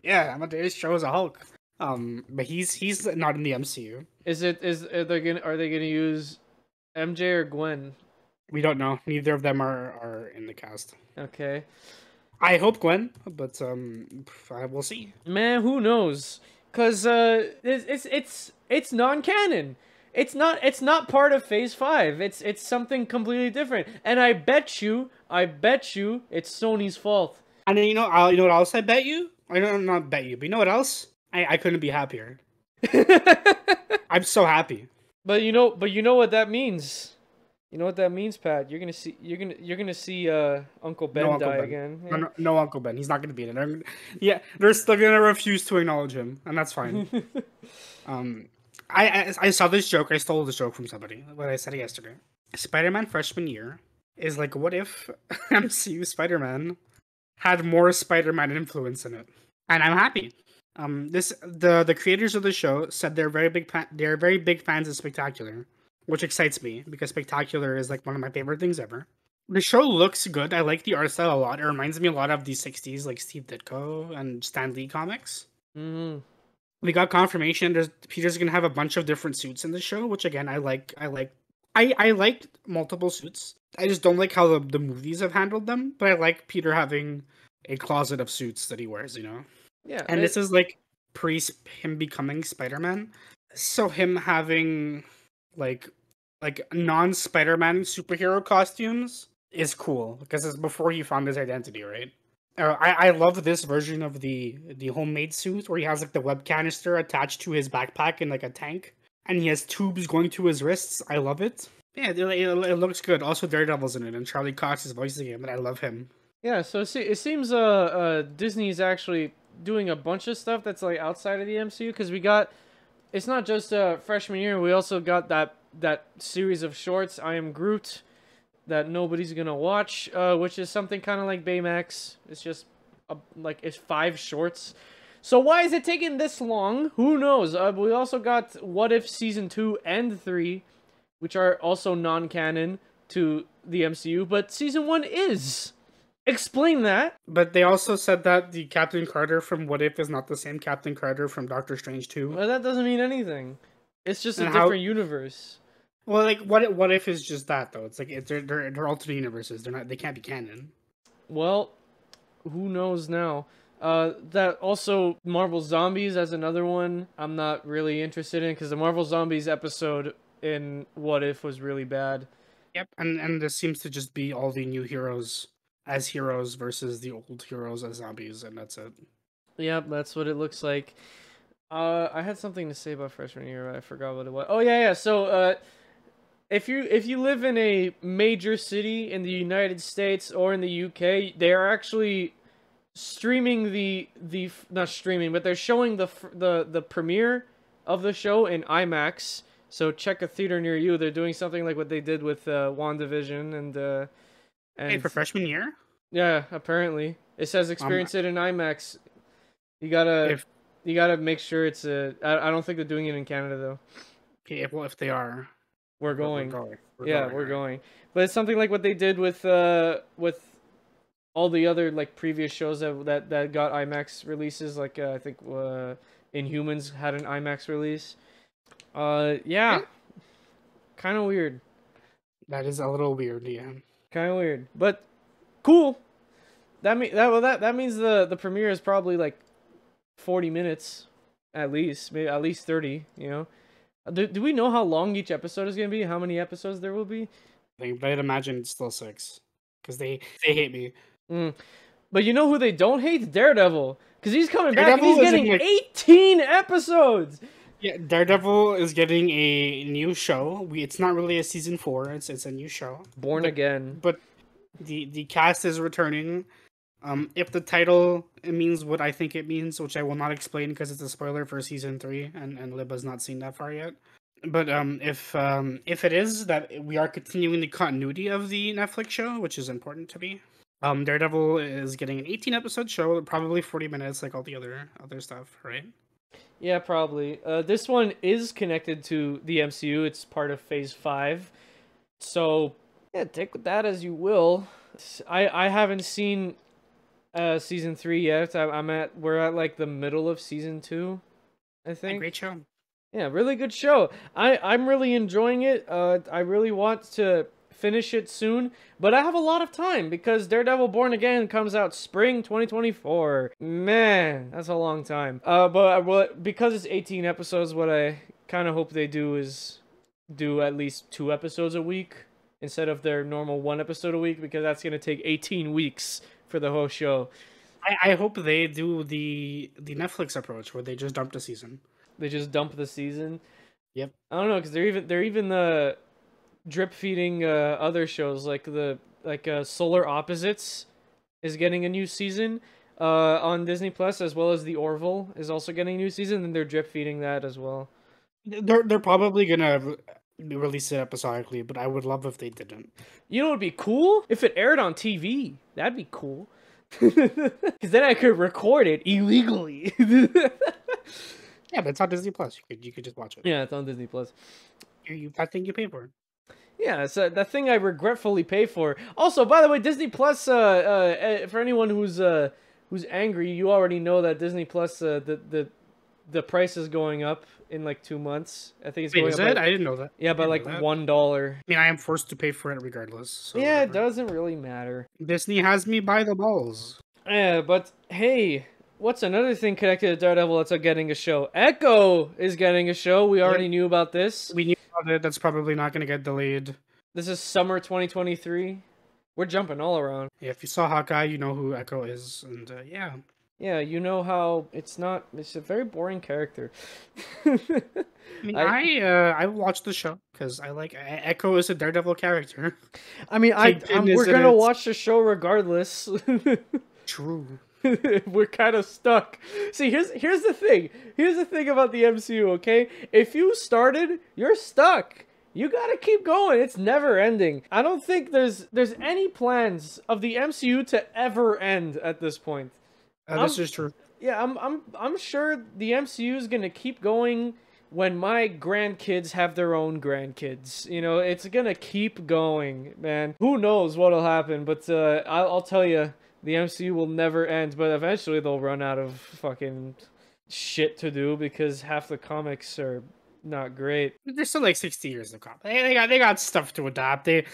Yeah, Amadeus Cho is a Hulk. But he's not in the MCU. Are they gonna use MJ or Gwen? We don't know. Neither of them are in the cast. Okay. I hope Gwen, but we'll see. Man, who knows? Cause it's non-canon. It's not part of Phase 5. It's something completely different. And I bet you it's Sony's fault. And then you know what else I bet you? I don't not bet you, but you know what else? I couldn't be happier. I'm so happy. But you know what that means. You know what that means, Pat? You're gonna see Uncle Ben die again. Yeah. No, Uncle Ben. He's not gonna be in it. Yeah, they're still gonna refuse to acknowledge him, and that's fine. I saw this joke. I stole this joke from somebody. What I said it yesterday. Spider-Man freshman year is like, what if MCU Spider-Man had more Spider-Man influence in it? And I'm happy. The creators of the show said they're very big fans of Spectacular, which excites me because Spectacular is like one of my favorite things ever. The show looks good. I like the art style a lot. It reminds me a lot of the '60s, like Steve Ditko and Stan Lee comics. Mm-hmm. We got confirmation. Peter's gonna have a bunch of different suits in the show, which again I like. I like multiple suits. I just don't like how the movies have handled them. But I like Peter having a closet of suits that he wears. Yeah, And this is like pre him becoming Spider-Man. So him having like non Spider-Man superhero costumes is cool because it's before he found his identity, right? I love this version of the homemade suit where he has like the web canister attached to his backpack in like a tank, and he has tubes going to his wrists. I love it. Yeah, it looks good. Also, Daredevil's in it, and Charlie Cox is voicing him, and I love him. Yeah, so it seems Disney's actually doing a bunch of stuff that's like outside of the MCU because it's not just freshman year. We also got that series of shorts, I Am Groot, that nobody's gonna watch, which is something kind of like Baymax. It's just it's 5 shorts. So why is it taking this long? Who knows? We also got What If Season 2 and 3, which are also non-canon to the MCU, but Season 1 is. Explain that. But they also said that the Captain Carter from What If is not the same Captain Carter from Doctor Strange 2. Well, that doesn't mean anything. It's just a different universe. Well, like what if is just that though? It's like they're alternate universes. They can't be canon. Well, who knows now? That also Marvel Zombies as another one I'm not really interested in because the Marvel Zombies episode in What If was really bad. Yep, and this seems to just be all the new heroes as heroes versus the old heroes as zombies, and that's it. Yep, that's what it looks like. I had something to say about freshman year, but I forgot what it was. Oh yeah. So if you live in a major city in the United States or in the UK, they are actually streaming the not streaming, but they're showing the premiere of the show in IMAX. So check a theater near you. They're doing something like what they did with WandaVision and hey, for freshman year? Yeah, apparently. It says experience it in IMAX. You gotta make sure it's I don't think they're doing it in Canada though. Okay, well if they are, we're going. We're going. But it's something like what they did with all the other like previous shows that got IMAX releases. Like I think Inhumans had an IMAX release. Yeah, kind of weird. That is a little weird, yeah. Kind of weird, but cool. That means the premiere is probably like 40 minutes, at least, maybe at least 30. You know, do we know how long each episode is gonna be? How many episodes there will be? But I'd imagine it's still 6, because they hate me. But you know who they don't hate? Daredevil, because he's coming back and he's getting 18 episodes. Yeah, Daredevil is getting a new show. It's not really a season 4. It's a new show. Born Again. But the cast is returning. If the title means what I think it means, which I will not explain because it's a spoiler for season 3, and Lib has not seen that far yet. But if it is that we are continuing the continuity of the Netflix show, which is important to me. Daredevil is getting an 18-episode show, probably 40 minutes, like all the other stuff, right? Yeah, probably. This one is connected to the MCU. It's part of Phase 5. So, yeah, take that as you will. I haven't seen season 3 yet. We're at like the middle of season 2, I think. A great show. Yeah, really good show. I'm really enjoying it. I really want to finish it soon, but I have a lot of time because Daredevil Born Again comes out spring 2024. Man, that's a long time. But because it's 18 episodes, what I kind of hope they do is do at least 2 episodes a week instead of their normal 1 episode a week, because that's going to take 18 weeks for the whole show. I hope they do the Netflix approach where they just dump the season. They just dump the season? Yep. I don't know, because they're even drip feeding other shows like Solar Opposites is getting a new season on Disney Plus, as well as The Orville is also getting a new season, and they're drip feeding that as well. They're probably gonna release it episodically, but I would love if they didn't. You know what would be cool? If it aired on TV. That'd be cool. Because then I could record it illegally. Yeah, but it's on Disney Plus. You could just watch it. Yeah, it's on Disney Plus. That thing you pay for. Yeah, it's that thing I regretfully pay for. Also, by the way, Disney Plus. For anyone who's angry, you already know that Disney Plus. The price is going up in like 2 months. I think it's Wait, going is up. it? I didn't know that. Yeah, by like $1. I mean, I am forced to pay for it regardless. So Yeah, whatever. it doesn't really matter. Disney has me by the balls. Yeah, but hey, what's another thing connected to Daredevil that's getting a show? Echo is getting a show. We already knew about this. We knew about it. That's probably not going to get delayed. This is summer 2023. We're jumping all around. Yeah, if you saw Hawkeye, you know who Echo is, and yeah. Yeah, you know how it's a very boring character. I mean, I watched the show because I like Echo is a Daredevil character. I mean, we're gonna watch the show regardless. True. We're kind of stuck. See, here's the thing. Here's the thing about the MCU, okay? If you started, you're stuck. You gotta keep going. It's never ending. I don't think there's any plans of the MCU to ever end at this point. This is true. Yeah, I'm sure the MCU is gonna keep going when my grandkids have their own grandkids. You know, it's gonna keep going, man. Who knows what'll happen? But I'll tell you, the MCU will never end. But eventually they'll run out of fucking shit to do because half the comics are not great. There's still like 60 years of comics. They got stuff to adapt. They've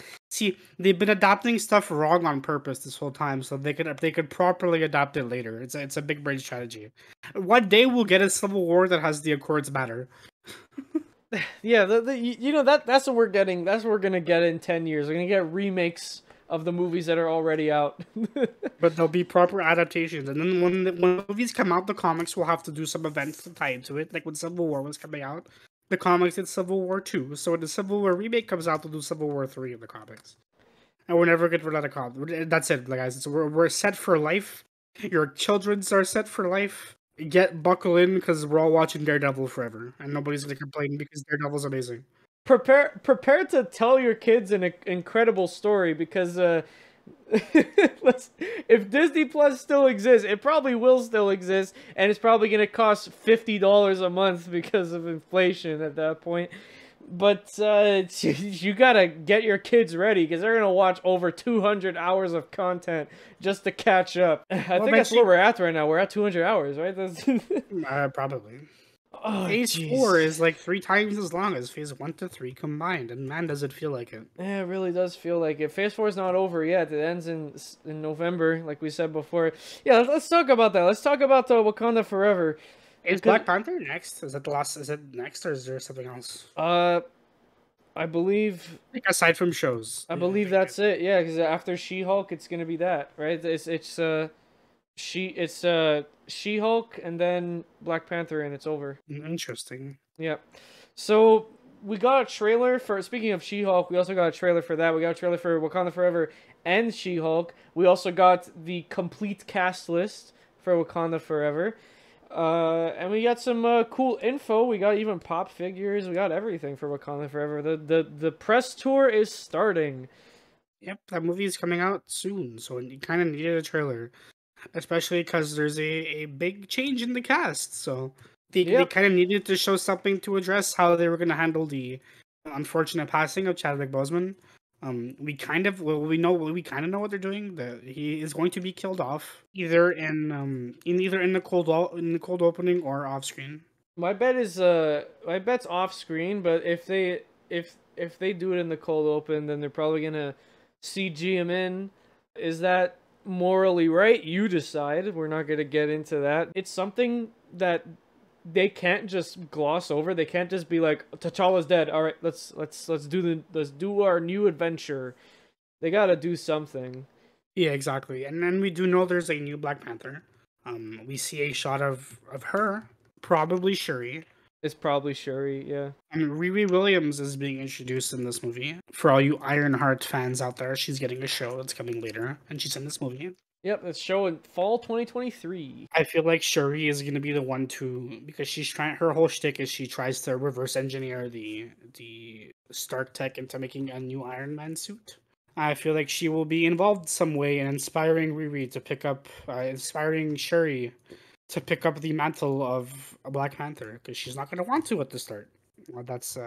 been adapting stuff wrong on purpose this whole time, so they could properly adapt it later. It's a big brain strategy. One day we'll get a Civil War that has the Accords matter. Yeah, that's what we're getting. That's what we're gonna get in 10 years. We're gonna get remakes of the movies that are already out. But there'll be proper adaptations, and then when the movies come out, the comics will have to do some events to tie into it, like when Civil War was coming out. The comics did Civil War 2, so when the Civil War remake comes out, they'll do Civil War 3 in the comics. And we're never going to run out of comics. That's it, guys. We're set for life. Your children's are set for life. Buckle in, because we're all watching Daredevil forever, and nobody's going to complain because Daredevil's amazing. Prepare to tell your kids an incredible story, because if Disney Plus still exists, it probably will still exist, and it's probably going to cost $50 a month because of inflation at that point. But you gotta get your kids ready, because they're gonna watch over 200 hours of content just to catch up. I think that's where we're at right now. We're at 200 hours, right? Probably. Oh, Phase 4 is like 3 times as long as Phase 1 to 3 combined, and man, does it feel like it. Yeah, it really does feel like it. Phase 4 is not over yet. It ends in November, like we said before. Yeah, let's talk about that. Let's talk about Wakanda Forever. Is Black Panther next? Is it the last? Is it next, or is there something else? I believe. Like aside from shows, I believe that's it. Yeah, because after She-Hulk, it's gonna be that, right? It's She-Hulk and then Black Panther, and it's over. Interesting. Yeah. So we got a trailer for. Speaking of She-Hulk, we also got a trailer for that. We got a trailer for Wakanda Forever and She-Hulk. We also got the complete cast list for Wakanda Forever. And we got some cool info. We got even pop figures. We got everything for Wakanda Forever. The press tour is starting. Yep, that movie is coming out soon, so you kind of needed a trailer, especially because there's a big change in the cast. So they kind of needed to show something to address how they were going to handle the unfortunate passing of Chadwick Boseman. We kind of know what they're doing. That he is going to be killed off either in the cold opening or off screen. My bet's off screen, but if they do it in the cold open, then they're probably gonna CG him in. Is that morally right? You decide. We're not gonna get into that. It's something that they can't just gloss over. They can't just be like, T'Challa's dead. All right, let's do our new adventure. They gotta do something. Yeah, exactly. And then we do know there's a new Black Panther. We see a shot of her, probably Shuri. It's probably Shuri, yeah. And Riri Williams is being introduced in this movie. For all you Ironheart fans out there, she's getting a show that's coming later, and she's in this movie. Yep, it's showing fall 2023. I feel like Shuri is gonna be the one to, because she's trying, her whole shtick is she tries to reverse engineer the Stark tech into making a new Iron Man suit. I feel like she will be involved some way in inspiring Riri to pick up, inspiring Shuri to pick up the mantle of a Black Panther, because she's not gonna want to at the start. That's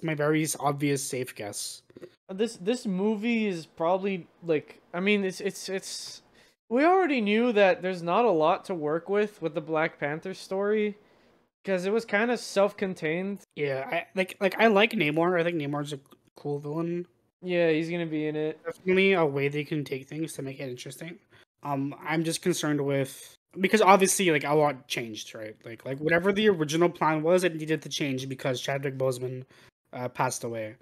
my very obvious safe guess. This movie is probably like, I mean, it's we already knew that there's not a lot to work with the Black Panther story because it was kind of self-contained. Yeah, I like Namor. I think Namor's a cool villain. Yeah, he's gonna be in it. Definitely a way they can take things to make it interesting. I'm just concerned with, because obviously like a lot changed, right? Like whatever the original plan was, it needed to change because Chadwick Boseman passed away.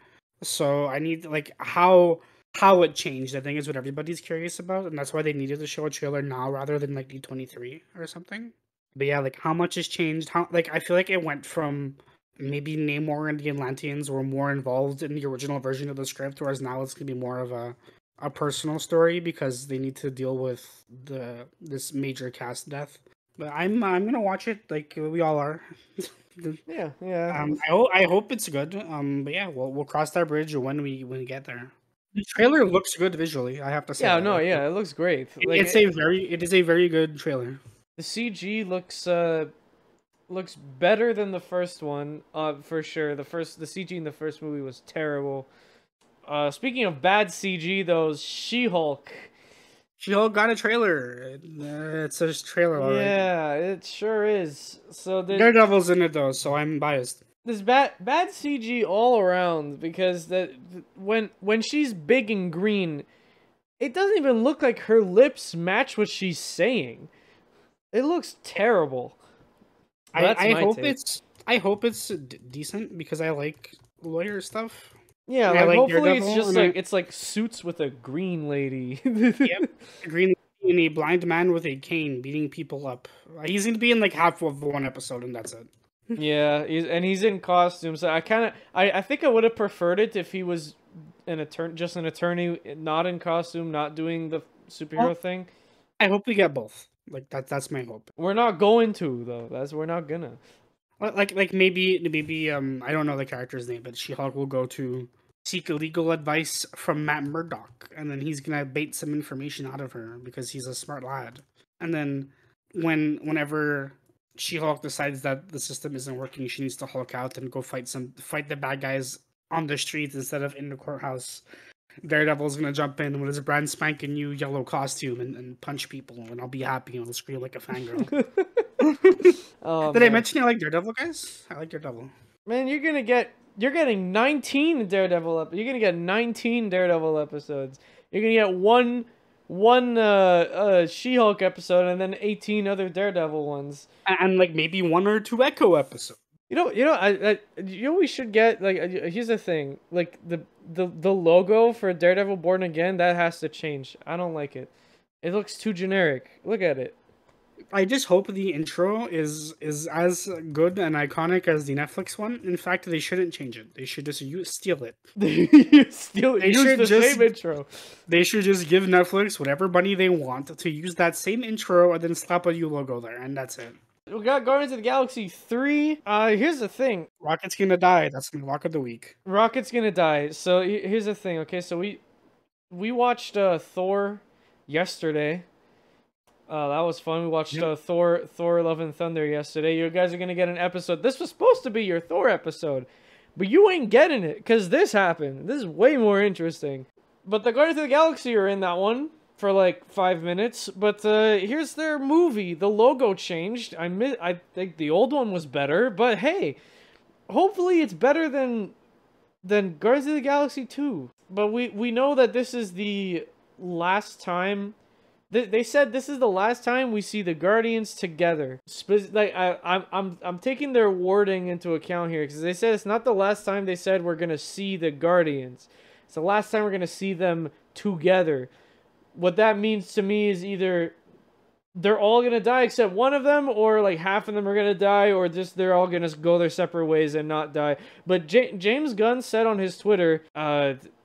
So I need like how it changed. I think is what everybody's curious about, and that's why they needed to show a trailer now rather than like D23 or something. But yeah, like how much has changed? How, like I feel like it went from maybe Namor and the Atlanteans were more involved in the original version of the script, whereas now it's gonna be more of a personal story because they need to deal with this major cast death. But I'm gonna watch it like we all are. Yeah, yeah. I hope it's good. But yeah, we'll cross that bridge when we get there. The trailer looks good visually. I have to say. Yeah, that. no, Like, yeah, it looks great. Like it is a very good trailer. the CG looks better than the first one, for sure. The CG in the first movie was terrible. Speaking of bad CG, though, She-Hulk. She-Hulk got a trailer. It's a trailer, alright. Yeah, it sure is. So Daredevil's in it though, so I'm biased. there's bad CG all around because when she's big and green, it doesn't even look like her lips match what she's saying. It looks terrible. I hope it's decent because I like lawyer stuff. Yeah, I like like hopefully Daredevil, it's just and like it's like Suits with a green lady. Yep, a green and a blind man with a cane beating people up. He's gonna be in like half of one episode, and that's it. Yeah, he's in costume. So I think I would have preferred it if he was an attorney, not in costume, not doing the superhero thing. I hope we get both. Like that's my hope. We're not going to though. We're not gonna. Like maybe I don't know the character's name, but She-Hulk will go to seek legal advice from Matt Murdock, and then he's gonna bait some information out of her because he's a smart lad. And then whenever She-Hulk decides that the system isn't working, she needs to Hulk out and go fight the bad guys on the streets instead of in the courthouse. Daredevil's gonna jump in with his brand spanking new yellow costume and punch people, and I'll be happy and I'll scream like a fangirl. Oh, Did man. I mention I like Daredevil, guys? I like Daredevil. Man, you're getting 19 Daredevil you're gonna get 19 Daredevil episodes. You're gonna get one She-Hulk episode and then 18 other Daredevil ones. And like maybe one or two Echo episodes. You know we should get like here's the thing, like the logo for Daredevil Born Again, that has to change. I don't like it. It looks too generic. Look at it. I just hope the intro is as good and iconic as the Netflix one. In fact, they shouldn't change it. They should just steal it. Use the same intro. They should just give Netflix whatever money they want to use that same intro and then slap a U logo there, and that's it. We got Guardians of the Galaxy 3. Here's the thing. Rocket's gonna die. That's my lock of the week. Rocket's gonna die. So here's the thing. Okay, so we watched Thor yesterday. That was fun. We watched Thor Love and Thunder yesterday. You guys are gonna get an episode. This was supposed to be your Thor episode, but you ain't getting it because this happened. This is way more interesting. But the Guardians of the Galaxy are in that one for like 5 minutes. But here's their movie. The logo changed. I think the old one was better, but hey, hopefully it's better than Guardians of the Galaxy 2. But we know that this is the last time. They said this is the last time we see the Guardians together. Like I'm taking their wording into account here because they said it's not the last time they said we're gonna see the Guardians. It's the last time we're gonna see them together. What that means to me is either they're all gonna die except one of them, or like half of them are gonna die, or just they're all gonna go their separate ways and not die. But James Gunn said on his Twitter,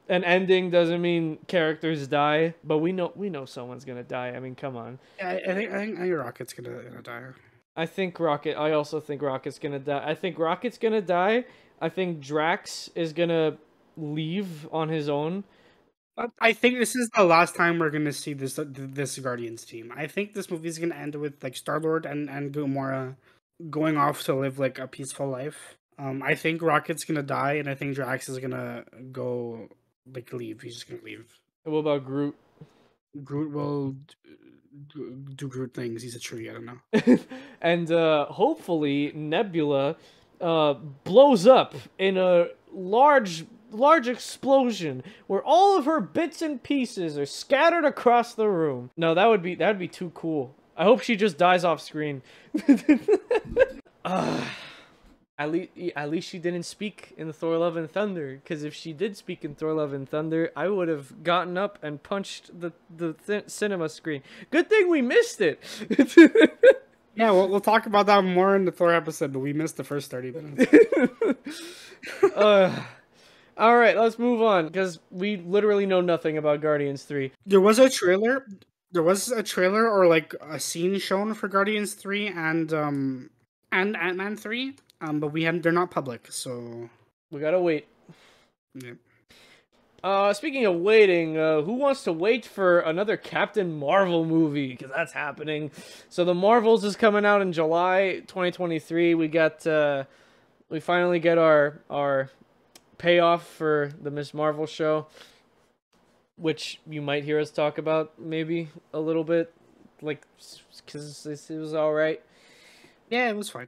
an ending doesn't mean characters die, but we know someone's gonna die. I mean, come on. Yeah, I think Rocket's gonna die. I also think Rocket's gonna die. I think Rocket's gonna die. I think Drax is gonna leave on his own. I think this is the last time we're gonna see this Guardians team. I think this movie's gonna end with like Star-Lord and Gamora going off to live like a peaceful life. I think Rocket's gonna die, and I think Drax is gonna go like leave. He's just gonna leave. What about Groot? Groot will do Groot things. He's a tree. I don't know. And hopefully Nebula blows up in a large explosion where all of her bits and pieces are scattered across the room. No, that'd be too cool. I hope she just dies off screen. At least she didn't speak in Thor: Love and Thunder, because if she did speak in Thor: Love and Thunder, I would have gotten up and punched the cinema screen. Good thing we missed it. Yeah, we'll talk about that more in the Thor episode, but we missed the first 30 minutes. All right, let's move on, because we literally know nothing about Guardians 3. There was a trailer or like a scene shown for Guardians 3 and Ant-Man 3, but they're not public, so we gotta wait. Yeah. Speaking of waiting, who wants to wait for another Captain Marvel movie? Because that's happening. So the Marvels is coming out in July 2023. We finally get our payoff for the Miss Marvel show, which you might hear us talk about maybe a little bit, like, because it was all right. Yeah, it was fine.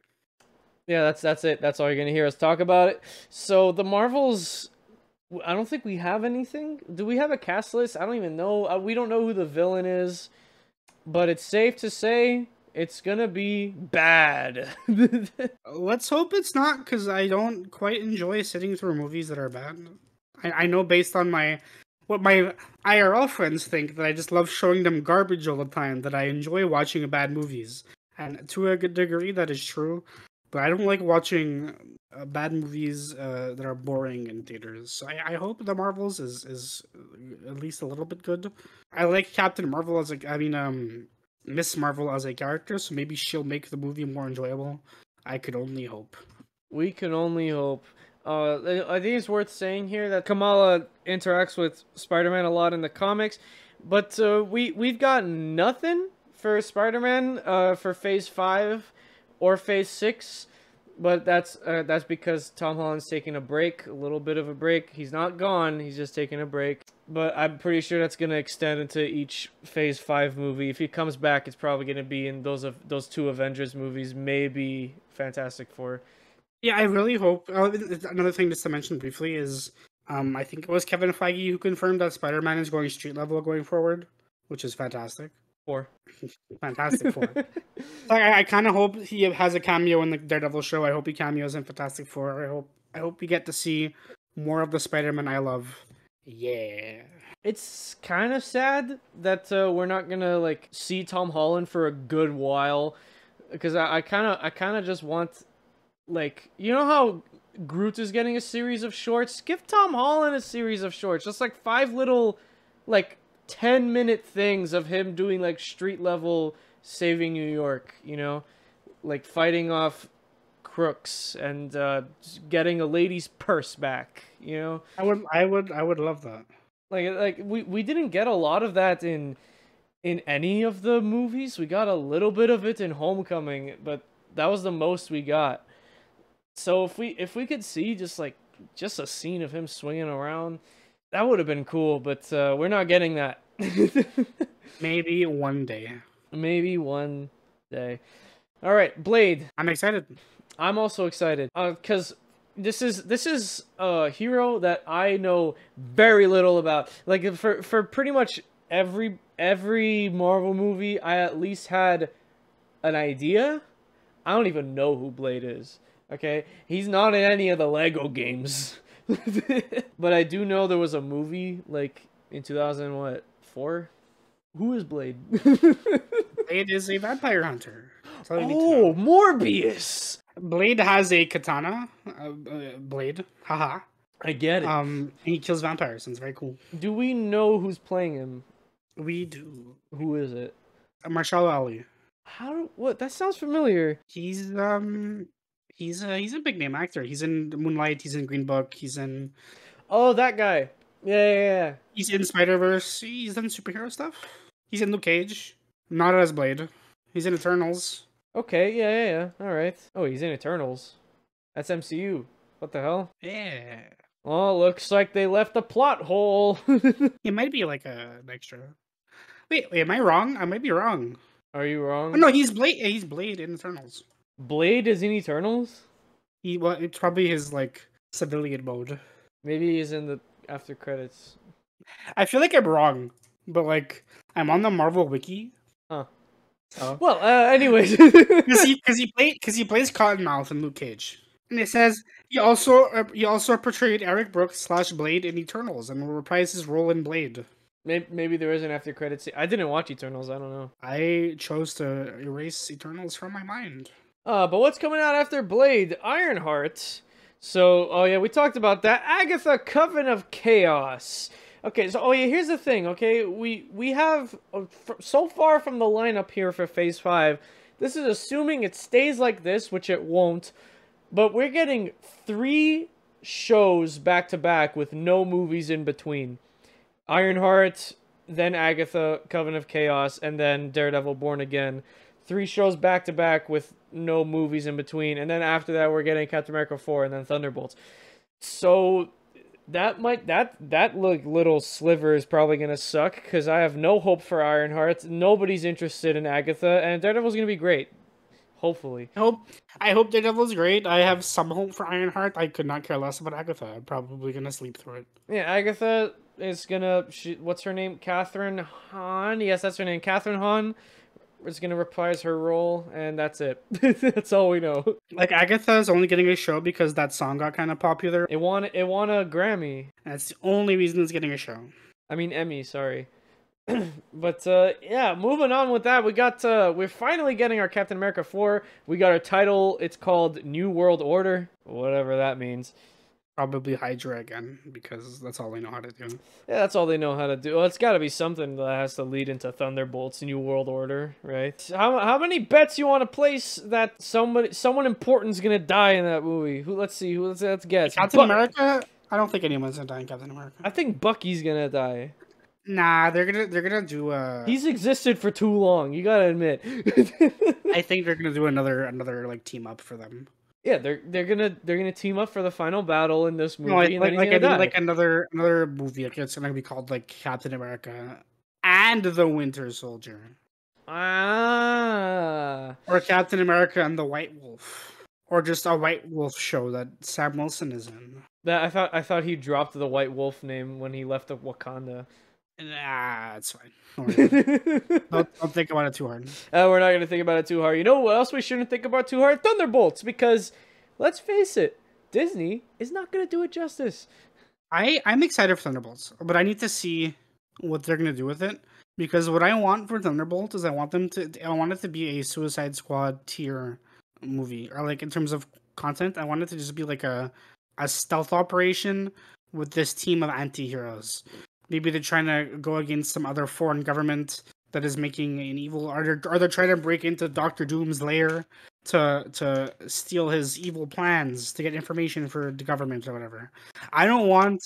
Yeah, that's it. That's all you're gonna hear us talk about it. So the Marvels, I don't think we have anything. Do we have a cast list? I don't even know. We don't know who the villain is, but it's safe to say it's gonna be bad. Let's hope it's not, because I don't quite enjoy sitting through movies that are bad. I know based on what my IRL friends think, that I just love showing them garbage all the time, that I enjoy watching bad movies. And to a good degree, that is true. But I don't like watching bad movies that are boring in theaters. So I hope the Marvels is at least a little bit good. I like Captain Marvel Miss Marvel as a character, so maybe she'll make the movie more enjoyable. I could only hope. We can only hope. I think it's worth saying here that Kamala interacts with Spider-Man a lot in the comics, but we've got nothing for Spider-Man for Phase 5 or Phase 6, but that's because Tom Holland's taking a little bit of a break. He's not gone, he's just taking a break. But I'm pretty sure that's going to extend into each Phase 5 movie. If he comes back, it's probably going to be in those two Avengers movies, maybe Fantastic Four. Yeah, I really hope. Another thing just to mention briefly is, I think it was Kevin Feige who confirmed that Spider-Man is going street level going forward, which is fantastic. Fantastic Four. I kind of hope he has a cameo in the Daredevil show. I hope he cameos in Fantastic Four. I hope we get to see more of the Spider-Man I love. Yeah. It's kind of sad that we're not gonna see Tom Holland for a good while, because I kind of just want, you know how Groot is getting a series of shorts? Give Tom Holland a series of shorts, just 5 little 10-minute things of him doing street level saving New York, fighting off crooks and getting a lady's purse back, I would love that. We didn't get a lot of that in any of the movies. We got a little bit of it in Homecoming, but that was the most we got. So if we could see just a scene of him swinging around, that would have been cool, but we're not getting that. Maybe one day. Maybe one day. All right, Blade. I'm excited. I'm also excited because this is a hero that I know very little about. For pretty much every Marvel movie, I at least had an idea. I don't even know who Blade is. Okay, he's not in any of the Lego games. But I do know there was a movie in 2004. Who is Blade? Blade is a vampire hunter. Oh, Morbius! Blade has a katana. Blade. Haha. I get it. And he kills vampires, and it's very cool. Do we know who's playing him? We do. Who is it? Marshall Ali. What? That sounds familiar. He's a big name actor. He's in Moonlight. He's in Green Book. He's in. Oh, that guy. Yeah. He's in Spider-Verse. He's done superhero stuff. He's in Luke Cage. Not as Blade. He's in Eternals. Okay, yeah. All right. Oh, he's in Eternals. That's MCU. What the hell? Yeah. Oh, looks like they left a plot hole. He might be like an extra. Wait, am I wrong? I might be wrong. Are you wrong? Oh, no, he's Blade. He's Blade in Eternals. Blade is in Eternals? It's probably his like civilian mode. Maybe he's in the after credits. I feel like I'm wrong, but like I'm on the Marvel wiki. Huh. So. Well, anyways, because he plays Cottonmouth in Luke Cage, and it says he also portrayed Eric Brooks / Blade in Eternals and will reprise his role in Blade. Maybe there is an after credits. I didn't watch Eternals. I don't know. I chose to erase Eternals from my mind. But what's coming out after Blade? Ironheart. So, oh yeah, we talked about that. Agatha, Coven of Chaos. Okay, so here's the thing. Okay, we have so far from the lineup here for Phase 5. This is assuming it stays like this, which it won't. But we're getting 3 shows back to back with no movies in between. Ironheart, then Agatha, Coven of Chaos, and then Daredevil Born Again. 3 shows back to back with no movies in between, and then after that we're getting Captain America 4 and then Thunderbolts. So that little sliver is probably gonna suck because I have no hope for Ironheart. Nobody's interested in Agatha, and Daredevil's gonna be great. Hopefully. I hope Daredevil's great. I have some hope for Ironheart. I could not care less about Agatha. I'm probably gonna sleep through it. Yeah, Agatha is gonna. What's her name? Catherine Hahn. Yes, that's her name. Catherine Hahn is gonna reprise her role, and that's it. That's all we know. Like Agatha is only getting a show because that song got kind of popular. It won a Grammy. That's the only reason it's getting a show. I mean Emmy, sorry. But yeah, moving on with that, we're finally getting our Captain America 4. We got our title. It's called New World Order, whatever that means. Probably Hydra again, because that's all they know how to do. Yeah, that's all they know how to do. Well, it's got to be something that has to lead into Thunderbolts, New World Order, right? How many bets you want to place that someone important's gonna die in that movie? Let's guess. Captain America? I don't think anyone's gonna die in Captain America. I think Bucky's gonna die. Nah, they're gonna do He's existed for too long. You gotta admit. I think they're gonna do another like team up for them. Yeah, they're gonna team up for the final battle in this movie. No, like another movie. Like, it's gonna be called like Captain America and the Winter Soldier. Or Captain America and the White Wolf, or just a White Wolf show that Sam Wilson is in. That I thought he dropped the White Wolf name when he left Wakanda. Nah, it's fine. Don't think about it too hard. We're not gonna think about it too hard. You know what else we shouldn't think about too hard? Thunderbolts, because let's face it, Disney is not gonna do it justice. I'm excited for Thunderbolts, but I need to see what they're gonna do with it. Because what I want for Thunderbolt is I want it to be a Suicide Squad tier movie, or like in terms of content, I want it to just be like a stealth operation with this team of anti-heroes. Maybe they're trying to go against some other foreign government that is making an evil. Are they trying to break into Doctor Doom's lair to steal his evil plans to get information for the government or whatever? I don't want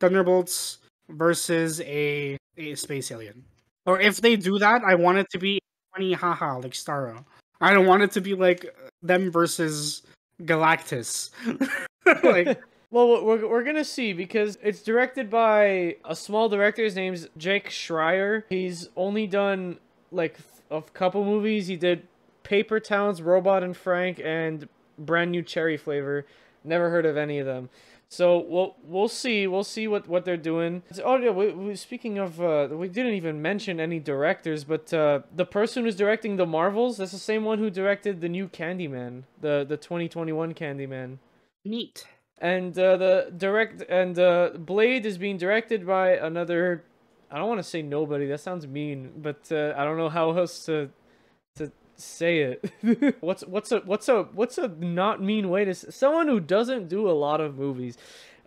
Thunderbolts versus a space alien. Or if they do that, I want it to be funny, haha, like Starro. I don't want it to be like them versus Galactus. Like. Well, we're gonna see, because it's directed by a small director. His name's Jake Schreier. He's only done like a couple movies. He did Paper Towns, Robot and Frank, and Brand New Cherry Flavor. Never heard of any of them. So we'll see. We'll see what they're doing. Oh yeah, speaking of, we didn't even mention any directors, but the person who's directing the Marvels, that's the same one who directed the new Candyman, the 2021 Candyman. Neat. And Blade is being directed by another. I don't want to say nobody. That sounds mean, but I don't know how else to say it. What's a not mean way to someone who doesn't do a lot of movies.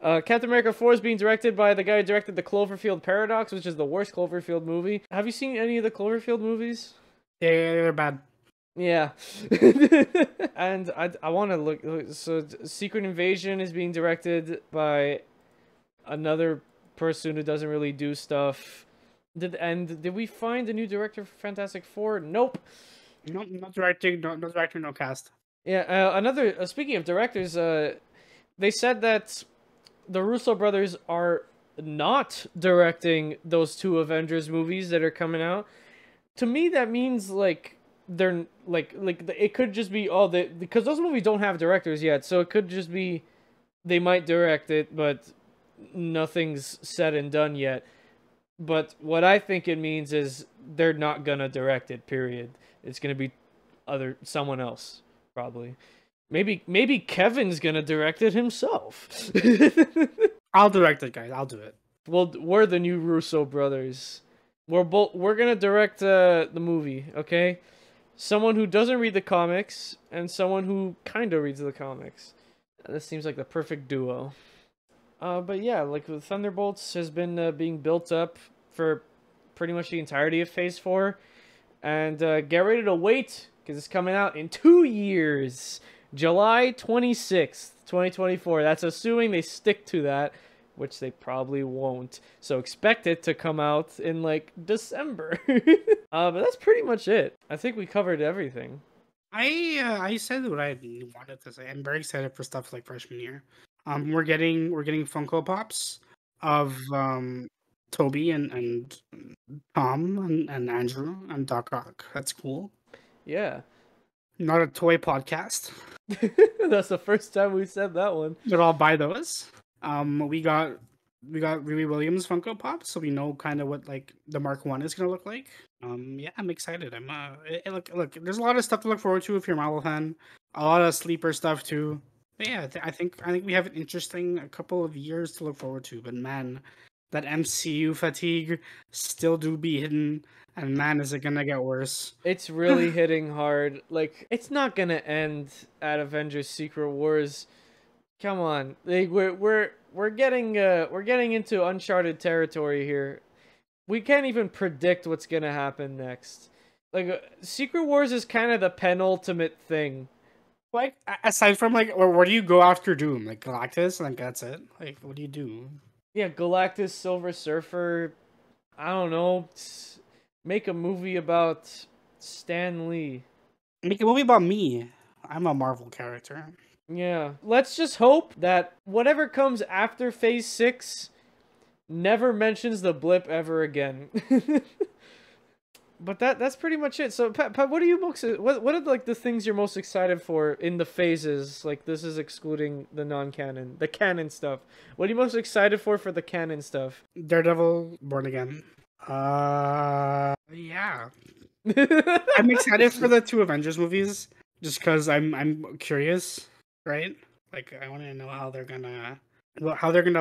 Captain America 4 is being directed by the guy who directed the Cloverfield Paradox, which is the worst Cloverfield movie. Have you seen any of the Cloverfield movies? They're bad. Yeah. And I want to look. So, Secret Invasion is being directed by another person who doesn't really do stuff. Did we find a new director for Fantastic Four? Nope. No directing, no director, no cast. Yeah, another speaking of directors, they said that the Russo brothers are not directing those two Avengers movies that are coming out. To me, that means like they're like it could just be because those movies don't have directors yet, so it could just be they might direct it, but nothing's said and done yet. But what I think it means is they're not gonna direct it. Period. It's gonna be someone else probably. Maybe Kevin's gonna direct it himself. I'll direct it, guys. I'll do it. Well, we're the new Russo brothers. We're gonna direct the movie, okay? Someone who doesn't read the comics and someone who kind of reads the comics. This seems like the perfect duo. But yeah, like Thunderbolts has been being built up for pretty much the entirety of Phase 4. And get ready to wait, because it's coming out in 2 years. July 26th, 2024. That's assuming they stick to that, which they probably won't. So expect it to come out in, like, December. But that's pretty much it. I think we covered everything. I said what I wanted to say. I'm very excited for stuff like freshman year. We're getting Funko Pops of Toby and Tom and Andrew and Doc Ock. That's cool. Yeah. Not a toy podcast. That's the first time we said that one. But I'll buy those. We got Riri Williams Funko Pop, so we know kind of what like the Mark 1 is gonna look like. Yeah, I'm excited. Look. There's a lot of stuff to look forward to if you're a Marvel fan. A lot of sleeper stuff too. But yeah, I think we have an interesting couple of years to look forward to. But man, that MCU fatigue still do be hidden, and man, is it gonna get worse? It's really hitting hard. Like, it's not gonna end at Avengers: Secret Wars. Come on, like we're getting into uncharted territory here. We can't even predict what's gonna happen next. Like, Secret Wars is kind of the penultimate thing. Like, aside from like, where do you go after Doom? Like Galactus? Like that's it. Like, what do you do? Yeah, Galactus, Silver Surfer. I don't know. Make a movie about Stan Lee. Make a movie about me. I'm a Marvel character. Yeah. Let's just hope that whatever comes after Phase 6 never mentions the blip ever again. But that's pretty much it. So, Pat, what are you what are like the things you're most excited for in the phases? Like, this is excluding the non-canon, the canon stuff. What are you most excited for the canon stuff? Daredevil, Born Again. Yeah. I'm excited for the two Avengers movies just because I'm curious, right? Like, I want to know how they're gonna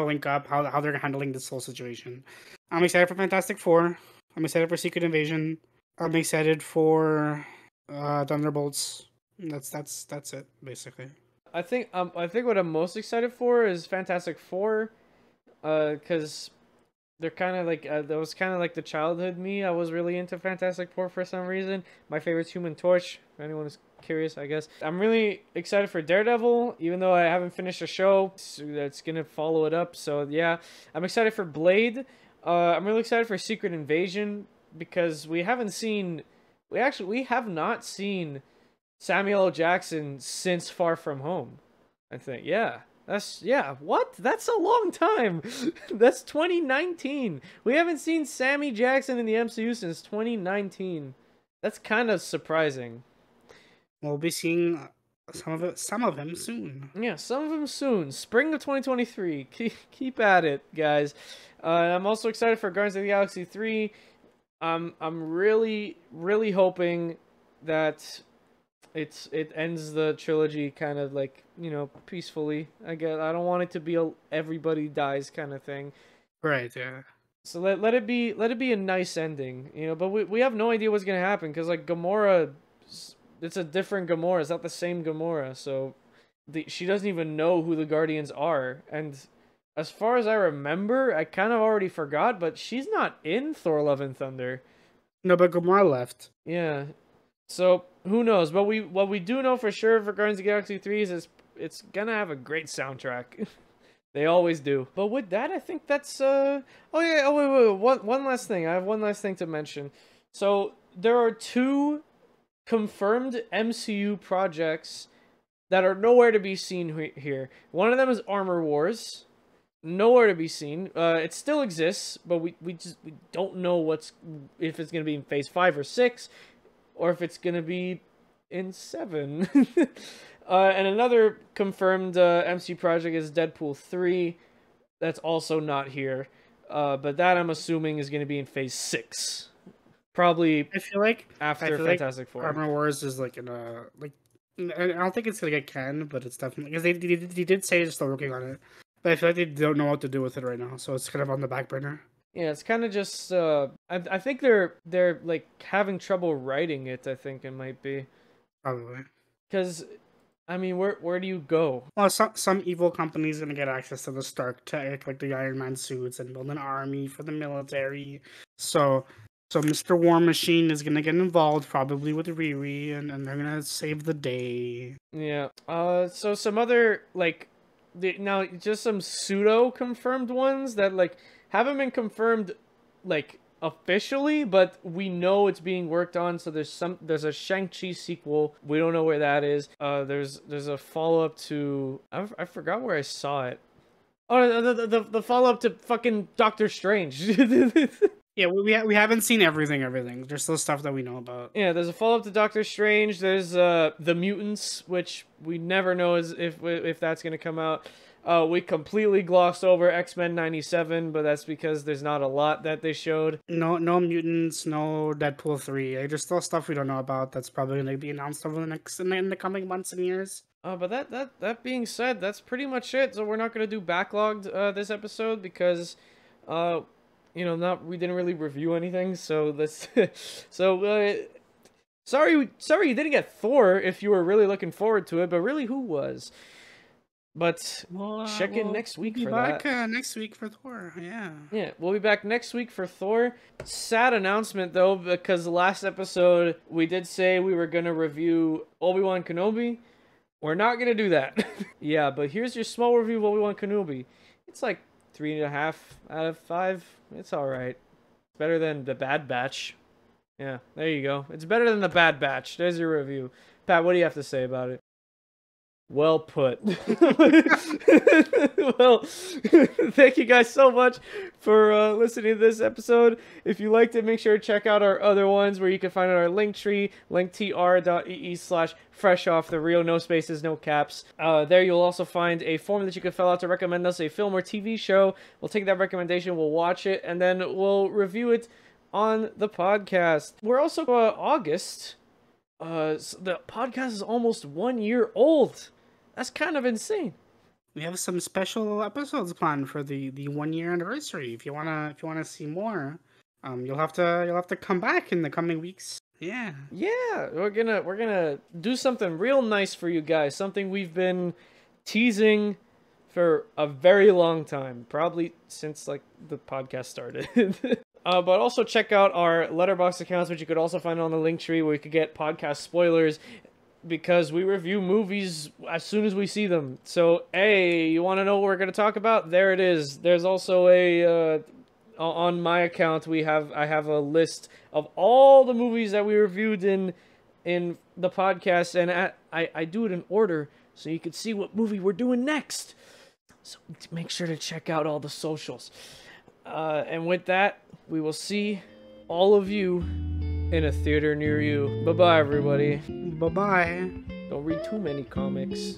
link up, how they're handling this whole situation. I'm excited for Fantastic Four. I'm excited for Secret Invasion. I'm excited for Thunderbolts. That's it basically. I think what I'm most excited for is Fantastic Four, because they're kind of like that was kind of like the childhood me. I was really into Fantastic Four for some reason. My favorite's Human Torch. If anyone is curious, I guess. I'm really excited for Daredevil, even though I haven't finished the show. That's gonna follow it up. So yeah, I'm excited for Blade. I'm really excited for Secret Invasion because we have not seen Samuel L. Jackson since Far From Home. I think, yeah. What? That's a long time. That's 2019. We haven't seen Sammy Jackson in the MCU since 2019. That's kind of surprising. We'll be seeing some of them soon. Yeah, some of them soon. Spring of 2023. Keep at it, guys. I'm also excited for Guardians of the Galaxy 3. I'm really, really hoping that it ends the trilogy kind of like, peacefully. I guess I don't want it to be a everybody dies kind of thing. Right, yeah. So let it be a nice ending, but we have no idea what's going to happen cuz like Gamora, it's a different Gamora. It's not the same Gamora. So she doesn't even know who the Guardians are, and as far as I remember, I kind of already forgot, but she's not in Thor: Love and Thunder. No, but Gamora left. Yeah. So who knows? But what we do know for sure for Guardians of the Galaxy 3 is it's gonna have a great soundtrack. They always do. But with that, I think that's oh yeah, oh wait, one last thing. I have one last thing to mention. So there are 2 confirmed MCU projects that are nowhere to be seen here. One of them is Armor Wars. Nowhere to be seen. It still exists, but we don't know if it's gonna be in Phase 5 or 6, or if it's gonna be in 7. And another confirmed MC project is Deadpool 3. That's also not here, but that I'm assuming is gonna be in Phase 6. Probably. I feel like after Fantastic Four. Armor Wars is like in a like. I don't think it's gonna get canned, but it's definitely because they did say they're still working on it. But I feel like they don't know what to do with it right now, so it's kind of on the back burner. Yeah, it's kind of just. I think they're like having trouble writing it. I think it might be. Probably. Because, I mean, where do you go? Well, some evil company's gonna get access to the Stark tech, like the Iron Man suits, and build an army for the military. So Mr. War Machine is gonna get involved, probably with Riri, and they're gonna save the day. Yeah. So some other like. Now, just some pseudo-confirmed ones that, like, haven't been confirmed, like, officially, but we know it's being worked on, so there's a Shang-Chi sequel. We don't know where that is. There's a follow-up to... I forgot where I saw it. Oh, the follow-up to fucking Doctor Strange. Yeah, we haven't seen everything. There's still stuff that we know about. Yeah, there's a follow-up to Doctor Strange. There's the Mutants, which we never know if that's gonna come out. We completely glossed over X-Men 97, but that's because there's not a lot that they showed. No Mutants, no Deadpool 3. There's still stuff we don't know about that's probably gonna be announced over in the coming months and years. But that being said, that's pretty much it. So we're not gonna do backlogged this episode because you know, we didn't really review anything, so that's sorry you didn't get Thor if you were really looking forward to it, but really who was? But check in next week for that. Next week for Thor, yeah. Yeah, we'll be back next week for Thor. Sad announcement though, because last episode we did say we were gonna review Obi-Wan Kenobi. We're not gonna do that. Yeah, but here's your small review of Obi-Wan Kenobi. It's like 3.5 out of 5. It's alright. It's better than The Bad Batch. Yeah, there you go. It's better than The Bad Batch. There's your review. Pat, what do you have to say about it? Well put. Well, thank you guys so much for listening to this episode. If you liked it, make sure to check out our other ones where you can find our link tree, linktr.ee/freshoffthereal, no spaces, no caps. There you'll also find a form that you can fill out to recommend us a film or TV show. We'll take that recommendation, we'll watch it, and then we'll review it on the podcast. We're also August. So the podcast is almost 1 year old. That's kind of insane. We have some special episodes planned for the 1 year anniversary. If you wanna see more, you'll have to come back in the coming weeks. Yeah. Yeah, we're gonna do something real nice for you guys. Something we've been teasing for a very long time, probably since like the podcast started. But also check out our Letterboxd accounts, which you could also find on the link tree, where you could get podcast spoilers, because we review movies as soon as we see them. So, hey, you want to know what we're going to talk about? There it is. There's also a on my account I have a list of all the movies that we reviewed in the podcast, and I do it in order so you can see what movie we're doing next. So make sure to check out all the socials. And with that, we will see all of you in a theater near you. Bye-bye, everybody. Bye-bye. Don't read too many comics.